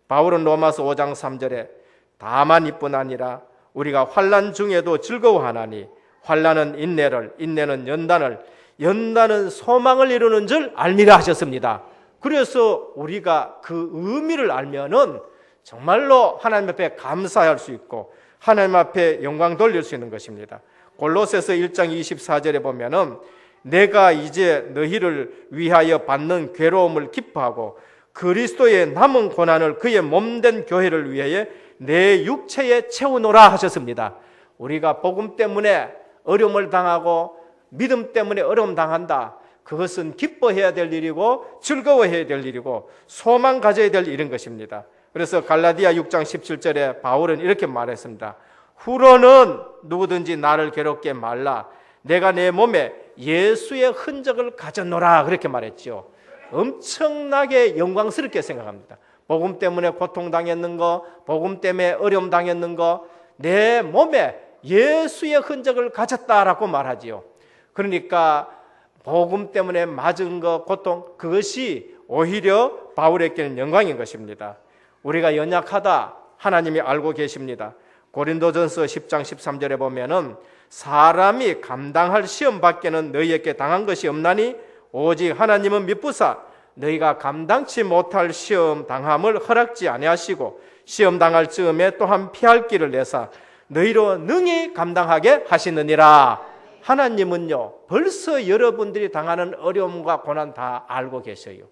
A: 바울은 로마서 5장 3절에 다만 이뿐 아니라 우리가 환난 중에도 즐거워하나니 환난은 인내를, 인내는 연단을, 연단은 소망을 이루는 줄 알미라 하셨습니다. 그래서 우리가 그 의미를 알면은 정말로 하나님 앞에 감사할 수 있고 하나님 앞에 영광 돌릴 수 있는 것입니다. 골로새서 1장 24절에 보면은 내가 이제 너희를 위하여 받는 괴로움을 기뻐하고 그리스도의 남은 고난을 그의 몸된 교회를 위하여 내 육체에 채우노라 하셨습니다. 우리가 복음 때문에 어려움을 당하고 믿음 때문에 어려움 당한다. 그것은 기뻐해야 될 일이고 즐거워해야 될 일이고 소망 가져야 될 일인 것입니다. 그래서 갈라디아 6장 17절에 바울은 이렇게 말했습니다. 후로는 누구든지 나를 괴롭게 말라. 내가 내 몸에 예수의 흔적을 가졌노라. 그렇게 말했죠. 엄청나게 영광스럽게 생각합니다. 복음 때문에 고통당했는 거, 복음 때문에 어려움 당했는 거, 내 몸에 예수의 흔적을 가졌다라고 말하지요. 그러니까 복음 때문에 맞은 거, 고통, 그것이 오히려 바울에게는 영광인 것입니다. 우리가 연약하다 하나님이 알고 계십니다. 고린도전서 10장 13절에 보면은 사람이 감당할 시험 밖에는 너희에게 당한 것이 없나니 오직 하나님은 미쁘사 너희가 감당치 못할 시험 당함을 허락지 아니하시고 시험 당할 즈음에 또한 피할 길을 내사 너희로 능히 감당하게 하시느니라. 하나님은요 벌써 여러분들이 당하는 어려움과 고난 다 알고 계셔요.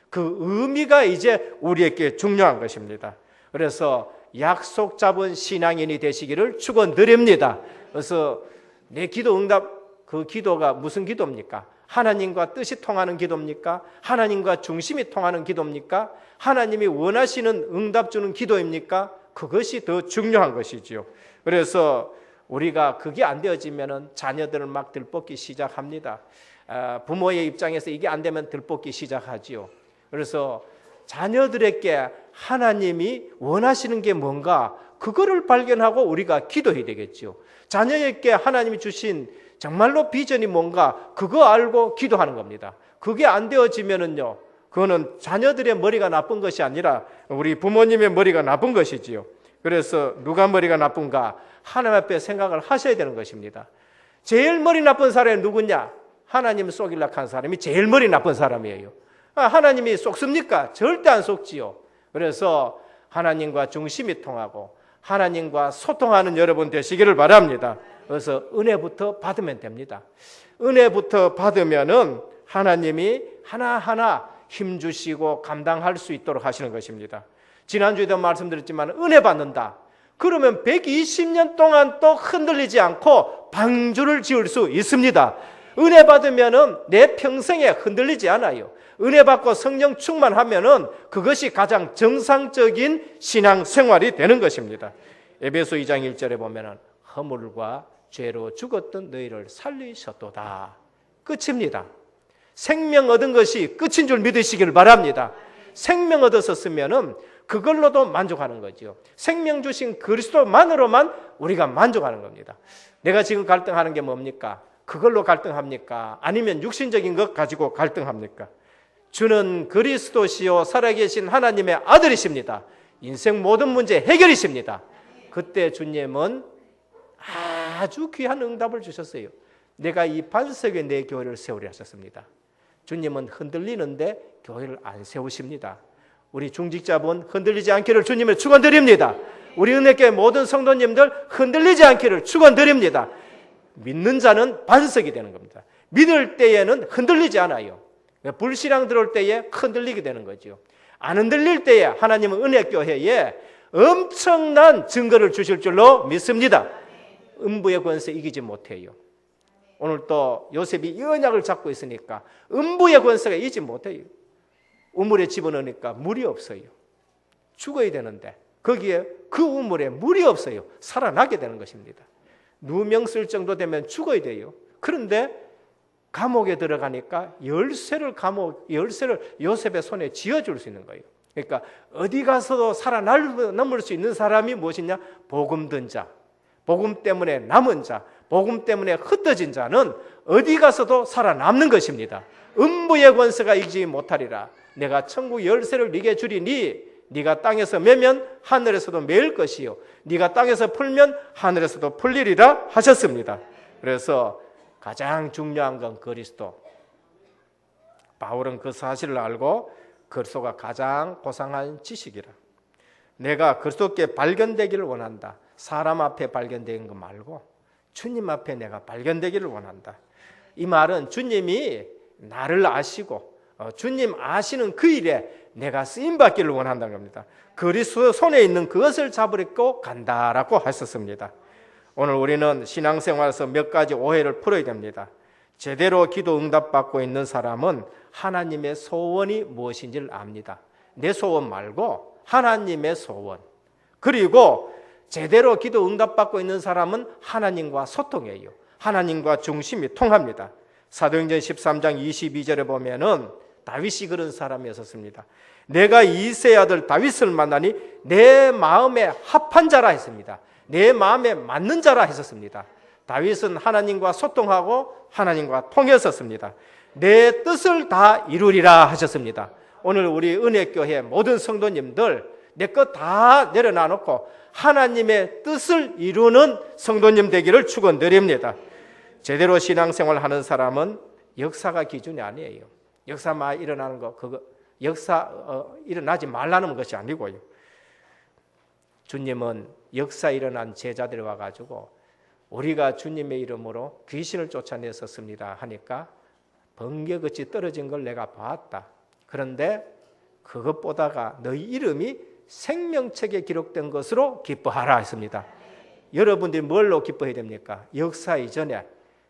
A: 그 의미가 이제 우리에게 중요한 것입니다. 그래서 약속 잡은 신앙인이 되시기를 축원드립니다. 그래서 내 기도 응답, 그 기도가 무슨 기도입니까? 하나님과 뜻이 통하는 기도입니까? 하나님과 중심이 통하는 기도입니까? 하나님이 원하시는 응답 주는 기도입니까? 그것이 더 중요한 것이지요. 그래서 우리가 그게 안 되어지면 자녀들을 막 들볶기 시작합니다. 부모의 입장에서 이게 안 되면 들볶기 시작하지요. 그래서 자녀들에게 하나님이 원하시는 게 뭔가 그거를 발견하고 우리가 기도해야 되겠죠. 자녀에게 하나님이 주신 정말로 비전이 뭔가 그거 알고 기도하는 겁니다. 그게 안 되어지면은요, 그거는 자녀들의 머리가 나쁜 것이 아니라 우리 부모님의 머리가 나쁜 것이지요. 그래서 누가 머리가 나쁜가? 하나님 앞에 생각을 하셔야 되는 것입니다. 제일 머리 나쁜 사람이 누구냐? 하나님 속이려고 한 사람이 제일 머리 나쁜 사람이에요. 하나님이 속습니까? 절대 안 속지요. 그래서 하나님과 중심이 통하고 하나님과 소통하는 여러분 되시기를 바랍니다. 그래서 은혜부터 받으면 됩니다. 은혜부터 받으면은 하나님이 하나하나 힘주시고 감당할 수 있도록 하시는 것입니다. 지난주에도 말씀드렸지만 은혜 받는다. 그러면 120년 동안 또 흔들리지 않고 방주를 지을 수 있습니다. 은혜 받으면은 내 평생에 흔들리지 않아요. 은혜 받고 성령 충만하면은 그것이 가장 정상적인 신앙 생활이 되는 것입니다. 에베소 2장 1절에 보면은 허물과 죄로 죽었던 너희를 살리셨도다. 끝입니다. 생명 얻은 것이 끝인 줄 믿으시길 바랍니다. 생명 얻었었으면은 그걸로도 만족하는 거죠. 생명 주신 그리스도만으로만 우리가 만족하는 겁니다. 내가 지금 갈등하는 게 뭡니까? 그걸로 갈등합니까? 아니면 육신적인 것 가지고 갈등합니까? 주는 그리스도시요 살아계신 하나님의 아들이십니다. 인생 모든 문제 해결이십니다. 그때 주님은 아주 귀한 응답을 주셨어요. 내가 이 반석에 내 교회를 세우려 하셨습니다. 주님은 흔들리는데 교회를 안 세우십니다. 우리 중직자분 흔들리지 않기를 주님을 축원드립니다. 우리 은혜교회 모든 성도님들 흔들리지 않기를 축원드립니다. 믿는 자는 반석이 되는 겁니다. 믿을 때에는 흔들리지 않아요. 불신앙 들어올 때에 흔들리게 되는 거죠. 안 흔들릴 때에 하나님은 은혜교회에 엄청난 증거를 주실 줄로 믿습니다. 음부의 권세 이기지 못해요. 오늘 또 요셉이 이 언약을 잡고 있으니까 음부의 권세가 이기지 못해요. 우물에 집어넣으니까 물이 없어요. 죽어야 되는데 거기에 그 우물에 물이 없어요. 살아나게 되는 것입니다. 누명 쓸 정도 되면 죽어야 돼요. 그런데 감옥에 들어가니까 열쇠를 요셉의 손에 쥐어줄 수 있는 거예요. 그러니까 어디 가서도 살아남을 수 있는 사람이 무엇이냐? 복음 든 자, 복음 때문에 남은 자, 복음 때문에 흩어진 자는 어디 가서도 살아남는 것입니다. 음부의 권세가 이기지 못하리라. 내가 천국 열쇠를 네게 주리니 네가 땅에서 매면 하늘에서도 매일 것이요 네가 땅에서 풀면 하늘에서도 풀리리라 하셨습니다. 그래서 가장 중요한 건 그리스도. 바울은 그 사실을 알고 그리스도가 가장 고상한 지식이라. 내가 그리스도께 발견되기를 원한다. 사람 앞에 발견되는 거 말고 주님 앞에 내가 발견되기를 원한다. 이 말은 주님이 나를 아시고 주님 아시는 그 일에 내가 쓰임받기를 원한다는 겁니다. 그리스도 손에 있는 그것을 잡으려고 간다라고 하셨습니다. 오늘 우리는 신앙생활에서 몇 가지 오해를 풀어야 됩니다. 제대로 기도 응답받고 있는 사람은 하나님의 소원이 무엇인지를 압니다. 내 소원 말고 하나님의 소원. 그리고 제대로 기도 응답받고 있는 사람은 하나님과 소통해요. 하나님과 중심이 통합니다. 사도행전 13장 22절에 보면은 다윗이 그런 사람이었습니다. 내가 이새의 아들 다윗을 만나니 내 마음에 합한 자라 했습니다. 내 마음에 맞는 자라 했었습니다. 다윗은 하나님과 소통하고 하나님과 통했었습니다. 내 뜻을 다 이루리라 하셨습니다. 오늘 우리 은혜교회 모든 성도님들 내 것 다 내려놔 놓고 하나님의 뜻을 이루는 성도님 되기를 축원드립니다. 제대로 신앙생활 하는 사람은 역사가 기준이 아니에요. 역사만 일어나는 거 그거 일어나지 말라는 것이 아니고요. 주님은 역사 일어난 제자들이 와가지고 우리가 주님의 이름으로 귀신을 쫓아냈었습니다 하니까 번개같이 떨어진 걸 내가 봤다. 그런데 그것보다가 너희 이름이 생명책에 기록된 것으로 기뻐하라 했습니다. 여러분들이 뭘로 기뻐해야 됩니까? 역사 이전에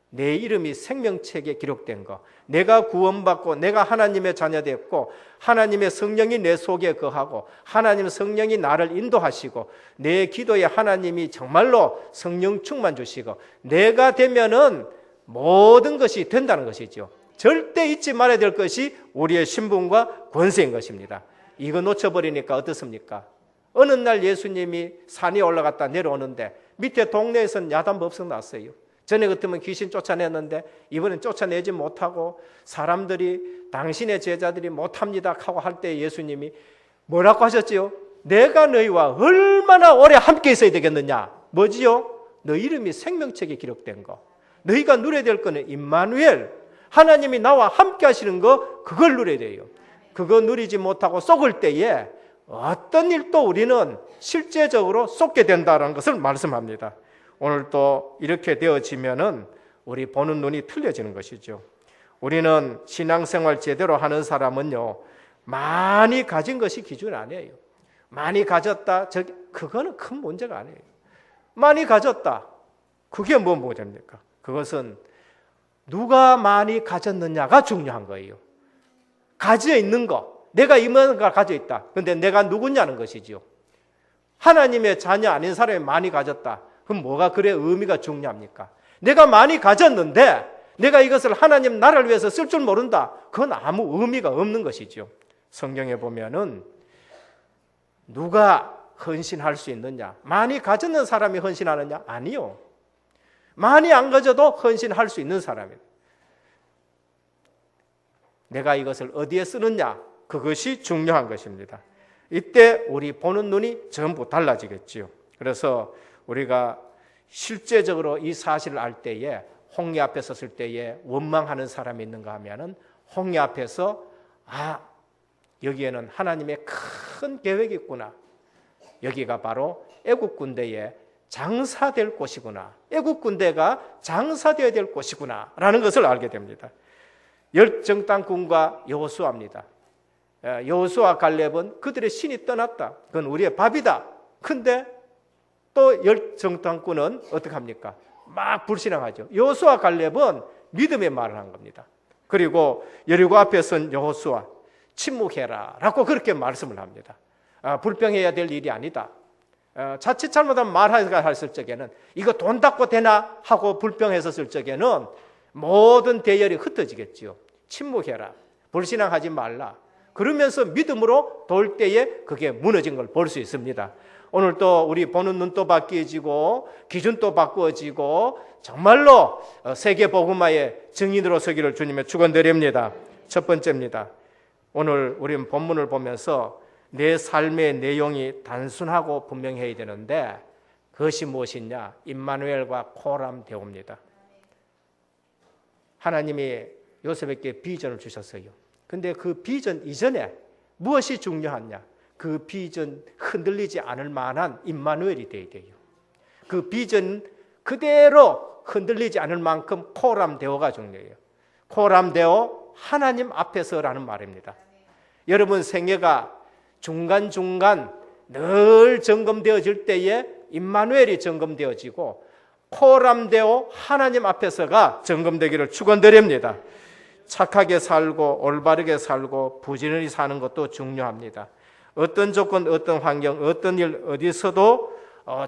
A: 내 이름이 생명책에 기록된 거, 내가 구원받고 내가 하나님의 자녀 됐고 하나님의 성령이 내 속에 거하고 하나님 성령이 나를 인도하시고 내 기도에 하나님이 정말로 성령 충만 주시고 내가 되면은 모든 것이 된다는 것이죠. 절대 잊지 말아야 될 것이 우리의 신분과 권세인 것입니다. 이거 놓쳐버리니까 어떻습니까? 어느 날 예수님이 산에 올라갔다 내려오는데 밑에 동네에서는 야단법석 났어요. 전에 같으면 귀신 쫓아냈는데 이번엔 쫓아내지 못하고 사람들이 당신의 제자들이 못합니다 하고 할 때 예수님이 뭐라고 하셨지요? 내가 너희와 얼마나 오래 함께 있어야 되겠느냐? 뭐지요? 너 이름이 생명책에 기록된 거. 너희가 누려야 될 거는 임마누엘, 하나님이 나와 함께 하시는 거, 그걸 누려야 돼요. 그거 누리지 못하고 속을 때에 어떤 일도 우리는 실제적으로 쏟게 된다는 것을 말씀합니다. 오늘 또 이렇게 되어지면은 우리 보는 눈이 틀려지는 것이죠. 우리는 신앙생활 제대로 하는 사람은요, 많이 가진 것이 기준 아니에요. 많이 가졌다, 그거는 큰 문제가 아니에요. 많이 가졌다, 그게 뭐 문제입니까? 그것은 누가 많이 가졌느냐가 중요한 거예요. 가지어 있는 거, 내가 이만가 가지어 있다. 그런데 내가 누구냐는 것이죠. 하나님의 자녀 아닌 사람이 많이 가졌다. 그럼 뭐가 그래 의미가 중요합니까? 내가 많이 가졌는데 내가 이것을 하나님 나라를 위해서 쓸 줄 모른다. 그건 아무 의미가 없는 것이죠. 성경에 보면은 누가 헌신할 수 있느냐? 많이 가졌는 사람이 헌신하느냐? 아니요. 많이 안 가져도 헌신할 수 있는 사람이에요. 내가 이것을 어디에 쓰느냐? 그것이 중요한 것입니다. 이때 우리 보는 눈이 전부 달라지겠지요. 그래서 우리가 실제적으로 이 사실을 알 때에 홍해 앞에 섰을 때에 원망하는 사람이 있는가 하면은 홍해 앞에서 여기에는 하나님의 큰 계획이 있구나. 여기가 바로 애국 군대의 장사될 곳이구나. 애국 군대가 장사되어야 될 곳이구나 라는 것을 알게 됩니다. 열정탐꾼과 여호수아입니다. 여호수아 갈렙은 그들의 신이 떠났다. 그건 우리의 밥이다. 근데 또 열정탐꾼은 어떻게 합니까? 막 불신앙하죠. 여호수아 갈렙은 믿음의 말을 한 겁니다. 그리고 여리고 앞에 선 여호수아 침묵해라 라고 그렇게 말씀을 합니다. 불평해야 될 일이 아니다. 자칫 잘못하면 말했을 적에는 이거 돈 닦고 되나 하고 불평했었을 적에는 모든 대열이 흩어지겠지요. 침묵해라. 불신앙하지 말라. 그러면서 믿음으로 돌 때에 그게 무너진 걸 볼 수 있습니다. 오늘 또 우리 보는 눈도 바뀌어지고 기준도 바꾸어지고 정말로 세계 복음화의 증인으로 서기를 주님의 축원드립니다. 첫 번째입니다. 오늘 우리는 본문을 보면서 내 삶의 내용이 단순하고 분명해야 되는데 그것이 무엇이냐? 임마누엘과 코람 대오입니다. 하나님이 요셉에게 비전을 주셨어요. 근데 그 비전 이전에 무엇이 중요하냐? 그 비전 흔들리지 않을 만한 임마누엘이 되어야 돼요. 그 비전 그대로 흔들리지 않을 만큼 코람 대오가 중요해요. 코람 대오 하나님 앞에서라는 말입니다. 여러분 생애가 중간중간 늘 점검되어질 때에 임마누엘이 점검되어지고 코람 대오 하나님 앞에서가 점검되기를 축원드립니다. 착하게 살고 올바르게 살고 부지런히 사는 것도 중요합니다. 어떤 조건, 어떤 환경, 어떤 일 어디서도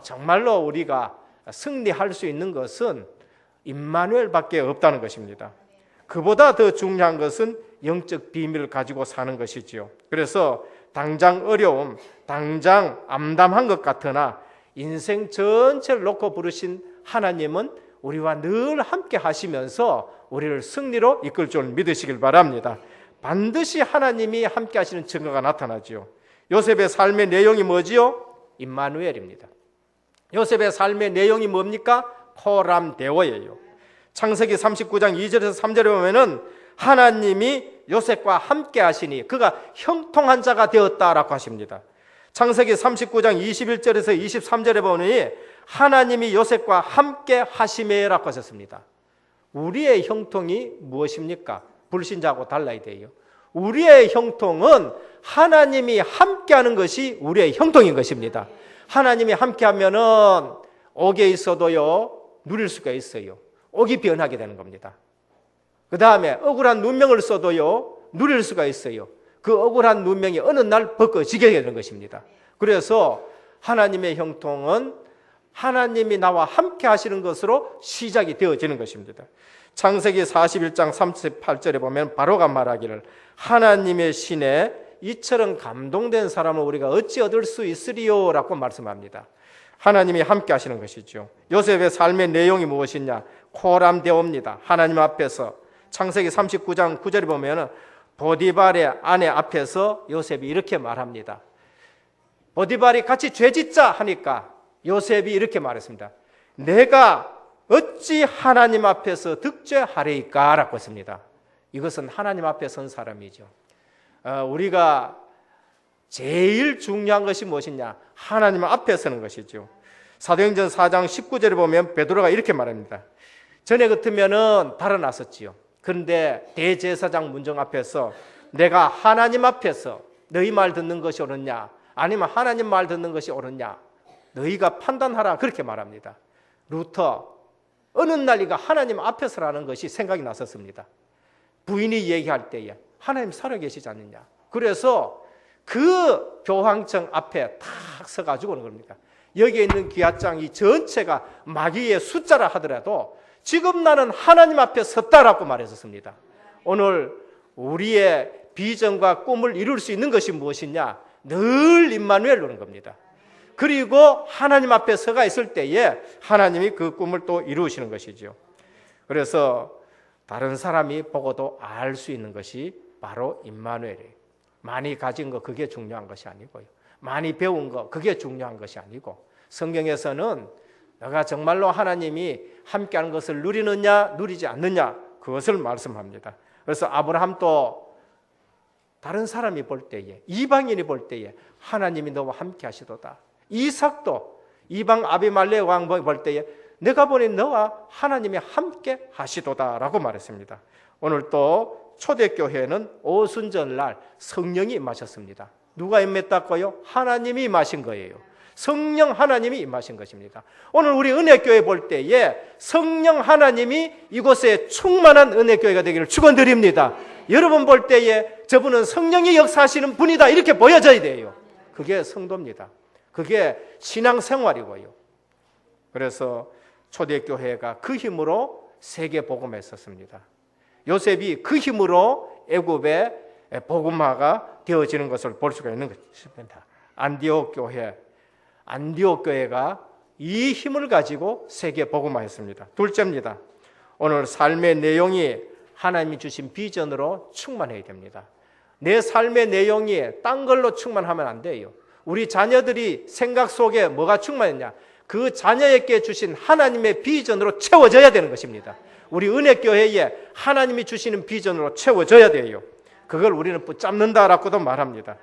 A: 정말로 우리가 승리할 수 있는 것은 임마누엘밖에 없다는 것입니다. 그보다 더 중요한 것은 영적 비밀을 가지고 사는 것이지요. 그래서 당장 어려움, 당장 암담한 것 같으나 인생 전체를 놓고 부르신 하나님은 우리와 늘 함께 하시면서 우리를 승리로 이끌 줄 믿으시길 바랍니다. 반드시 하나님이 함께 하시는 증거가 나타나지요. 요셉의 삶의 내용이 뭐지요? 임마누엘입니다. 요셉의 삶의 내용이 뭡니까? 코람 대오예요. 창세기 39장 2절에서 3절에 보면은 하나님이 요셉과 함께 하시니 그가 형통한 자가 되었다라고 하십니다. 창세기 39장 21절에서 23절에 보니 하나님이 요셉과 함께 하심에라고 하셨습니다. 우리의 형통이 무엇입니까? 불신자하고 달라야 돼요. 우리의 형통은 하나님이 함께하는 것이 우리의 형통인 것입니다. 하나님이 함께하면은 옥에 있어도요 누릴 수가 있어요. 옥이 변하게 되는 겁니다. 그 다음에 억울한 누명을 써도요 누릴 수가 있어요. 그 억울한 누명이 어느 날 벗겨지게 되는 것입니다. 그래서 하나님의 형통은 하나님이 나와 함께 하시는 것으로 시작이 되어지는 것입니다. 창세기 41장 38절에 보면 바로가 말하기를 하나님의 신에 이처럼 감동된 사람을 우리가 어찌 얻을 수 있으리요? 라고 말씀합니다. 하나님이 함께 하시는 것이죠. 요셉의 삶의 내용이 무엇이냐? 코람 대오입니다. 하나님 앞에서 창세기 39장 9절에 보면 보디발의 아내 앞에서 요셉이 이렇게 말합니다. 보디발이 같이 죄짓자 하니까 요셉이 이렇게 말했습니다. 내가 어찌 하나님 앞에서 득죄하리까? 라고 했습니다. 이것은 하나님 앞에 선 사람이죠. 우리가 제일 중요한 것이 무엇이냐? 하나님 앞에 서는 것이죠. 사도행전 4장 19절에 보면 베드로가 이렇게 말합니다. 전에 같으면은 달아났었지요. 그런데 대제사장 문정 앞에서 내가 하나님 앞에서 너희 말 듣는 것이 옳으냐? 아니면 하나님 말 듣는 것이 옳으냐? 너희가 판단하라 그렇게 말합니다. 루터 어느 날 이가 하나님 앞에서라는 것이 생각이 났었습니다. 부인이 얘기할 때에 하나님 살아계시지 않느냐. 그래서 그 교황청 앞에 탁 서가지고 그럽니다. 여기에 있는 기와장 이 전체가 마귀의 숫자라 하더라도 지금 나는 하나님 앞에 섰다라고 말했었습니다. 오늘 우리의 비전과 꿈을 이룰 수 있는 것이 무엇이냐? 늘 임마누엘로는 겁니다. 그리고 하나님 앞에 서가 있을 때에 하나님이 그 꿈을 또 이루시는 것이죠. 그래서 다른 사람이 보고도 알 수 있는 것이 바로 임마누엘이에요. 많이 가진 거 그게 중요한 것이 아니고요. 많이 배운 거 그게 중요한 것이 아니고, 성경에서는 내가 정말로 하나님이 함께하는 것을 누리느냐 누리지 않느냐 그것을 말씀합니다. 그래서 아브라함도 다른 사람이 볼 때에, 이방인이 볼 때에 하나님이 너와 함께 하시도다. 이삭도 이방 아비말렉 왕 볼 때에 내가 보니 너와 하나님이 함께 하시도다라고 말했습니다. 오늘 또 초대교회는 오순절날 성령이 임하셨습니다. 누가 임했다고요? 하나님이 임하신 거예요. 성령 하나님이 임하신 것입니다. 오늘 우리 은혜교회 볼 때에 성령 하나님이 이곳에 충만한 은혜교회가 되기를 축원드립니다. 여러분 볼 때에 저분은 성령이 역사하시는 분이다 이렇게 보여져야 돼요. 그게 성도입니다. 그게 신앙생활이고요. 그래서 초대교회가 그 힘으로 세계 복음했었습니다. 요셉이 그 힘으로 애굽의 복음화가 되어지는 것을 볼 수가 있는 것입니다. 안디옥 교회가 이 힘을 가지고 세계 복음화했습니다. 둘째입니다. 오늘 삶의 내용이 하나님이 주신 비전으로 충만해야 됩니다. 내 삶의 내용이 딴 걸로 충만하면 안 돼요. 우리 자녀들이 생각 속에 뭐가 충만했냐? 그 자녀에게 주신 하나님의 비전으로 채워져야 되는 것입니다. 우리 은혜교회에 하나님이 주시는 비전으로 채워져야 돼요. 그걸 우리는 붙잡는다라고도 말합니다.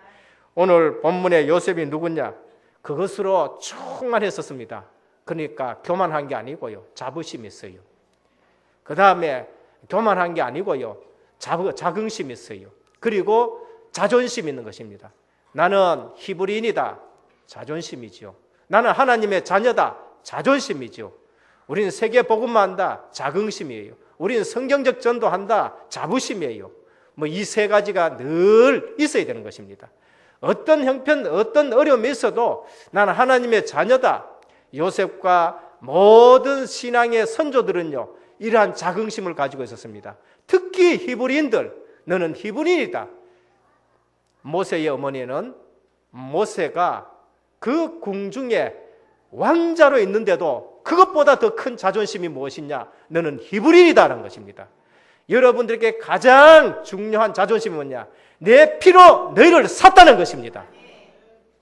A: 오늘 본문의 요셉이 누구냐? 그것으로 충만했었습니다. 그러니까 교만한 게 아니고요, 자부심이 있어요. 그 다음에 교만한 게 아니고요, 자긍심이 있어요. 그리고 자존심 있는 것입니다. 나는 히브리인이다, 자존심이죠. 나는 하나님의 자녀다, 자존심이죠. 우리는 세계 복음만 한다, 자긍심이에요. 우리는 성경적 전도한다, 자부심이에요. 이 세 가지가 늘 있어야 되는 것입니다. 어떤 형편, 어떤 어려움이 있어도 나는 하나님의 자녀다. 요셉과 모든 신앙의 선조들은요, 이러한 자긍심을 가지고 있었습니다. 특히 히브리인들, 너는 히브리인이다. 모세의 어머니는 모세가 그 궁중에 왕자로 있는데도 그것보다 더 큰 자존심이 무엇이냐? 너는 히브리인이다라는 것입니다. 여러분들에게 가장 중요한 자존심이 뭐냐? 내 피로 너희를 샀다는 것입니다.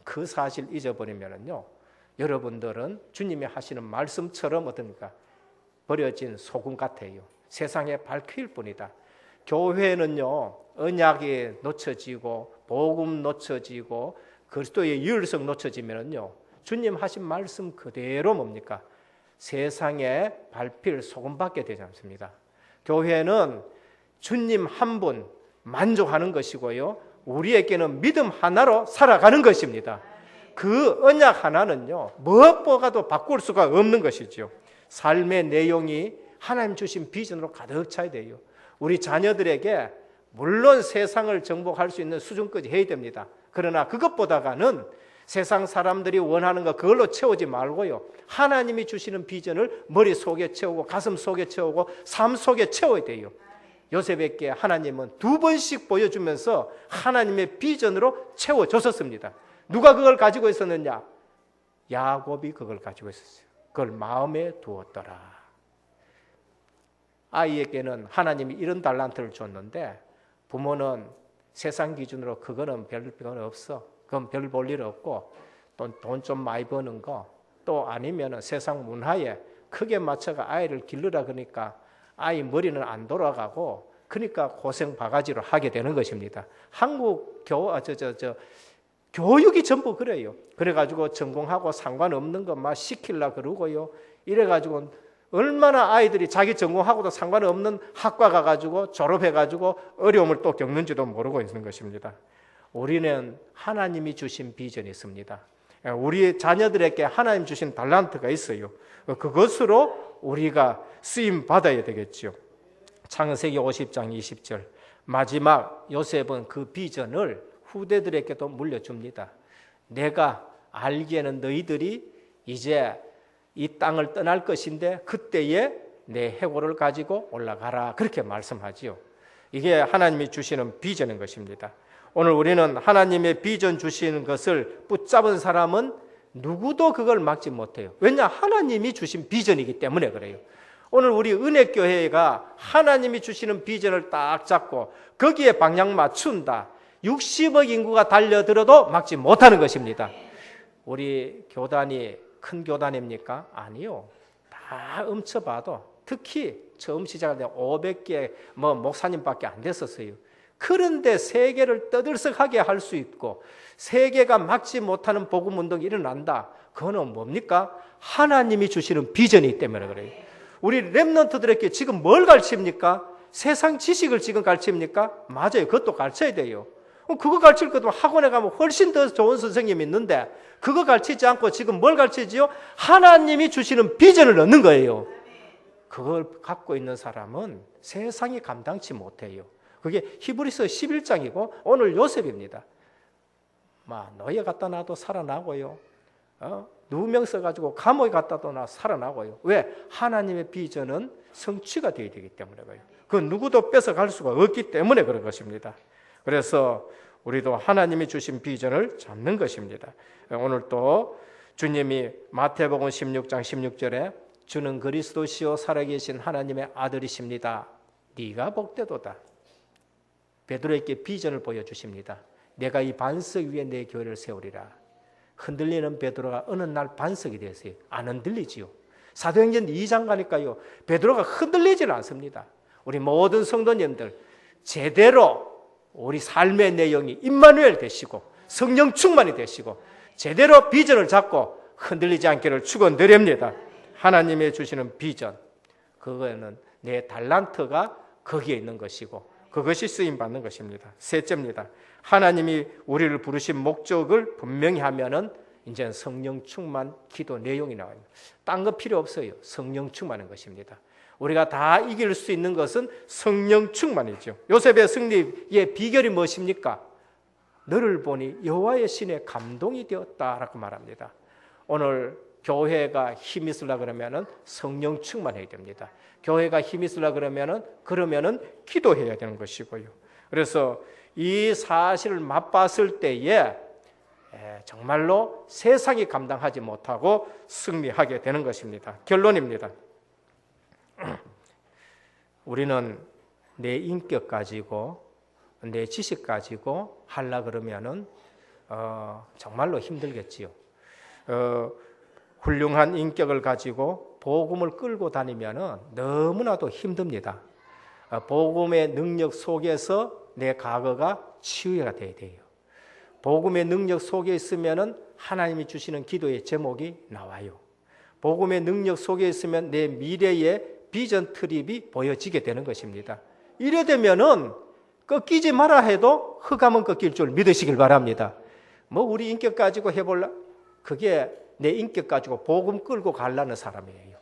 A: 그 사실 잊어버리면요, 여러분들은 주님이 하시는 말씀처럼 어떻습니까? 버려진 소금 같아요. 세상에 밝힐 뿐이다. 교회는요, 언약이 놓쳐지고 복음 놓쳐지고 그리스도의 유일성 놓쳐지면요, 주님 하신 말씀 그대로 뭡니까? 세상에 밟힐 소금밖에 되지 않습니다. 교회는 주님 한 분 만족하는 것이고요, 우리에게는 믿음 하나로 살아가는 것입니다. 그 언약 하나는요, 무엇보다도 바꿀 수가 없는 것이죠. 삶의 내용이 하나님 주신 비전으로 가득 차야 돼요. 우리 자녀들에게 물론 세상을 정복할 수 있는 수준까지 해야 됩니다. 그러나 그것보다는 세상 사람들이 원하는 거 그걸로 채우지 말고요, 하나님이 주시는 비전을 머릿속에 채우고 가슴 속에 채우고 삶 속에 채워야 돼요. 요셉에게 하나님은 2번씩 보여주면서 하나님의 비전으로 채워줬었습니다. 누가 그걸 가지고 있었느냐? 야곱이 그걸 가지고 있었어요. 그걸 마음에 두었더라. 아이에게는 하나님이 이런 달란트를 줬는데 부모는 세상 기준으로 그거는 별 필요는 없어, 그건 별 볼 일 없고 돈 좀 많이 버는 거, 또 아니면 세상 문화에 크게 맞춰가 아이를 기르라 그러니까 아이 머리는 안 돌아가고 그러니까 고생 바가지로 하게 되는 것입니다. 한국 교육이 전부 그래요. 그래가지고 전공하고 상관없는 것만 시키려 그러고요, 이래가지고 얼마나 아이들이 자기 전공하고도 상관없는 학과 가가지고 졸업해가지고 어려움을 또 겪는지도 모르고 있는 것입니다. 우리는 하나님이 주신 비전이 있습니다. 우리 자녀들에게 하나님 주신 달란트가 있어요. 그것으로 우리가 쓰임 받아야 되겠죠. 창세기 50장 20절, 마지막 요셉은 그 비전을 후대들에게도 물려줍니다. 내가 알기에는 너희들이 이제 이 땅을 떠날 것인데 그때에 내 해골을 가지고 올라가라, 그렇게 말씀하지요. 이게 하나님이 주시는 비전인 것입니다. 오늘 우리는 하나님의 비전 주시는 것을 붙잡은 사람은 누구도 그걸 막지 못해요. 왜냐? 하나님이 주신 비전이기 때문에 그래요. 오늘 우리 은혜교회가 하나님이 주시는 비전을 딱 잡고 거기에 방향 맞춘다. 60억 인구가 달려들어도 막지 못하는 것입니다. 우리 교단이 큰 교단입니까? 아니요. 다 훔쳐봐도 특히 처음 시작할 때 500개 목사님밖에 안 됐었어요. 그런데 세계를 떠들썩하게 할 수 있고 세계가 막지 못하는 복음운동이 일어난다. 그거는 뭡니까? 하나님이 주시는 비전이기 때문에 그래요. 우리 렘넌트들에게 지금 뭘 가르칩니까? 세상 지식을 지금 가르칩니까? 맞아요. 그것도 가르쳐야 돼요. 그거 가르칠 것도 학원에 가면 훨씬 더 좋은 선생님이 있는데 그거 가르치지 않고 지금 뭘 가르치지요? 하나님이 주시는 비전을 얻는 거예요. 그걸 갖고 있는 사람은 세상이 감당치 못해요. 그게 히브리서 11장이고 오늘 요셉입니다. 노예 갖다 놔도 살아나고요. 누명 써가지고 감옥에 갖다 놔도 살아나고요. 왜? 하나님의 비전은 성취가 되어야 되기 때문에 그래요. 그 누구도 뺏어갈 수가 없기 때문에 그런 것입니다. 그래서 우리도 하나님이 주신 비전을 잡는 것입니다. 오늘 또 주님이 마태복음 16장 16절에 주는 그리스도시요 살아계신 하나님의 아들이십니다. 네가 복되도다. 베드로에게 비전을 보여주십니다. 내가 이 반석 위에 내 교회를 세우리라. 흔들리는 베드로가 어느 날 반석이 되었어요. 안 흔들리지요. 사도행전 2장 가니까요. 베드로가 흔들리지는 않습니다. 우리 모든 성도님들 제대로 우리 삶의 내용이 임마누엘 되시고 성령 충만이 되시고 제대로 비전을 잡고 흔들리지 않기를 축원드립니다. 하나님의 주시는 비전, 그거는 내 달란트가 거기에 있는 것이고 그것이 쓰임받는 것입니다. 셋째입니다. 하나님이 우리를 부르신 목적을 분명히 하면은 이제 성령 충만 기도 내용이 나와요. 딴 거 필요 없어요. 성령 충만한 것입니다. 우리가 다 이길 수 있는 것은 성령 충만이죠. 요셉의 승리의 비결이 무엇입니까? 너를 보니 여호와의 신에 감동이 되었다라고 말합니다. 오늘 교회가 힘이 있으려 그러면은 성령 충만해야 됩니다. 교회가 힘이 있으려 그러면은 기도해야 되는 것이고요. 그래서 이 사실을 맛봤을 때에 정말로 세상이 감당하지 못하고 승리하게 되는 것입니다. 결론입니다. 우리는 내 인격 가지고 내 지식 가지고 하려 그러면은 정말로 힘들겠지요. 훌륭한 인격을 가지고 복음을 끌고 다니면은 너무나도 힘듭니다. 복음의 능력 속에서 내 과거가 치유가 돼야 돼요. 복음의 능력 속에 있으면은 하나님이 주시는 기도의 제목이 나와요. 복음의 능력 속에 있으면 내 미래의 비전 트립이 보여지게 되는 것입니다. 이래 되면은 꺾이지 마라 해도 흑암은 꺾일 줄 믿으시길 바랍니다. 우리 인격 가지고 해볼라? 그게 내 인격 가지고 복음 끌고 가려는 사람이에요.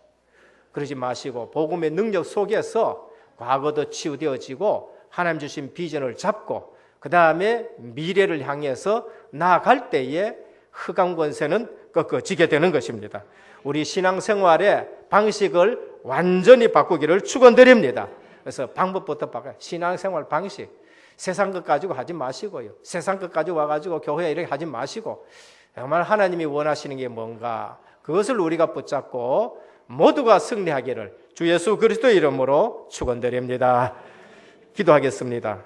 A: 그러지 마시고 복음의 능력 속에서 과거도 치유되어지고 하나님 주신 비전을 잡고 그 다음에 미래를 향해서 나아갈 때에 흑암 권세는 꺾어지게 되는 것입니다. 우리 신앙생활의 방식을 완전히 바꾸기를 축원드립니다. 그래서 방법부터 바꿔요. 신앙생활 방식. 세상 것 가지고 하지 마시고요. 세상 것 가지고 와가지고 교회에 이렇게 하지 마시고 정말 하나님이 원하시는 게 뭔가 그것을 우리가 붙잡고 모두가 승리하기를 주 예수 그리스도의 이름으로 축원드립니다. 기도하겠습니다.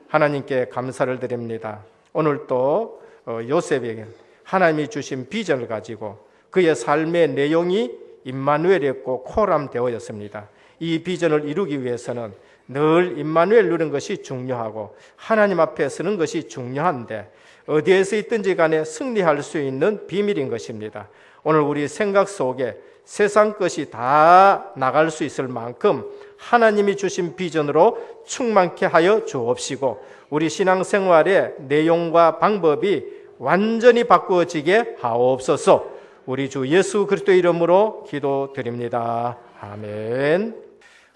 A: 하나님께 감사를 드립니다. 오늘 또 요셉에게 하나님이 주신 비전을 가지고 그의 삶의 내용이 임마누엘이었고 코람되어였습니다. 이 비전을 이루기 위해서는 늘 임마누엘 누리는 것이 중요하고 하나님 앞에 서는 것이 중요한데 어디에서 있든지 간에 승리할 수 있는 비밀인 것입니다. 오늘 우리 생각 속에 세상 것이 다 나갈 수 있을 만큼 하나님이 주신 비전으로 충만케 하여 주옵시고 우리 신앙생활의 내용과 방법이 완전히 바꾸어지게 하옵소서. 우리 주 예수 그리스도의 이름으로 기도드립니다. 아멘.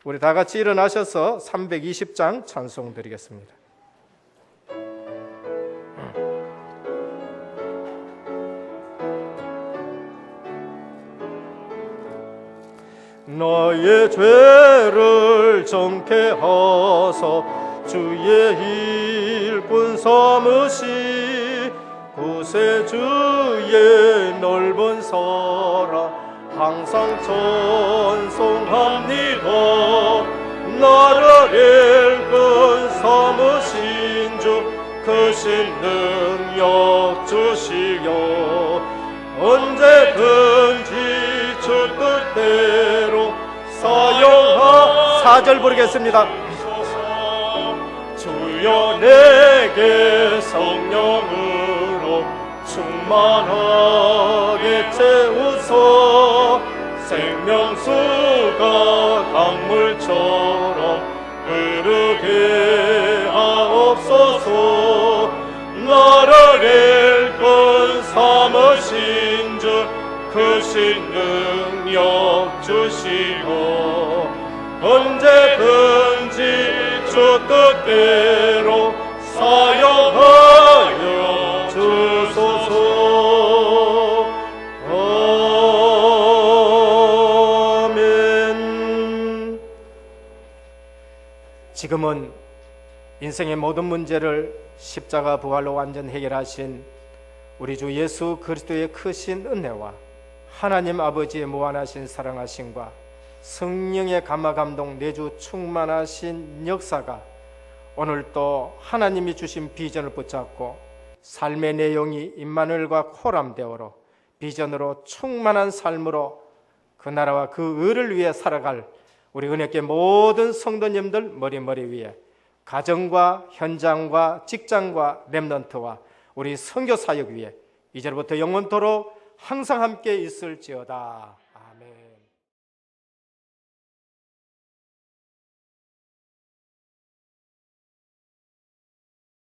A: 우리 다 같이 일어나셔서 320장 찬송 드리겠습니다. 나의 죄를 정케 하사 주의 일꾼 섬으시 구세주의 넓은 설아 항상 찬송합니다. 나를 일꾼 삼으신 주 크신 능력 주시려 언제든지 주 뜻대로 사용하 4절 부르겠습니다. 주여 내게 성령으로 충만하게 채우소 생명수가 강물처럼 흐르게 하옵소서 나를 일꾼 삼으신 주 크신 능력 주시고 언제든지 주 뜻대로 사용하여 주소서. 아멘. 지금은 인생의 모든 문제를 십자가 부활로 완전 해결하신 우리 주 예수 그리스도의 크신 은혜와 하나님 아버지의 무한하신 사랑하심과 성령의 감화 감동 내주 충만하신 역사가 오늘 또 하나님이 주신 비전을 붙잡고 삶의 내용이 임마누엘과 호람대오로 비전으로 충만한 삶으로 그 나라와 그 의를 위해 살아갈 우리 은혜께 모든 성도님들 머리 위에 가정과 현장과 직장과 렘넌트와 우리 선교 사역 위에 이제부터 영원토록 항상 함께 있을지어다.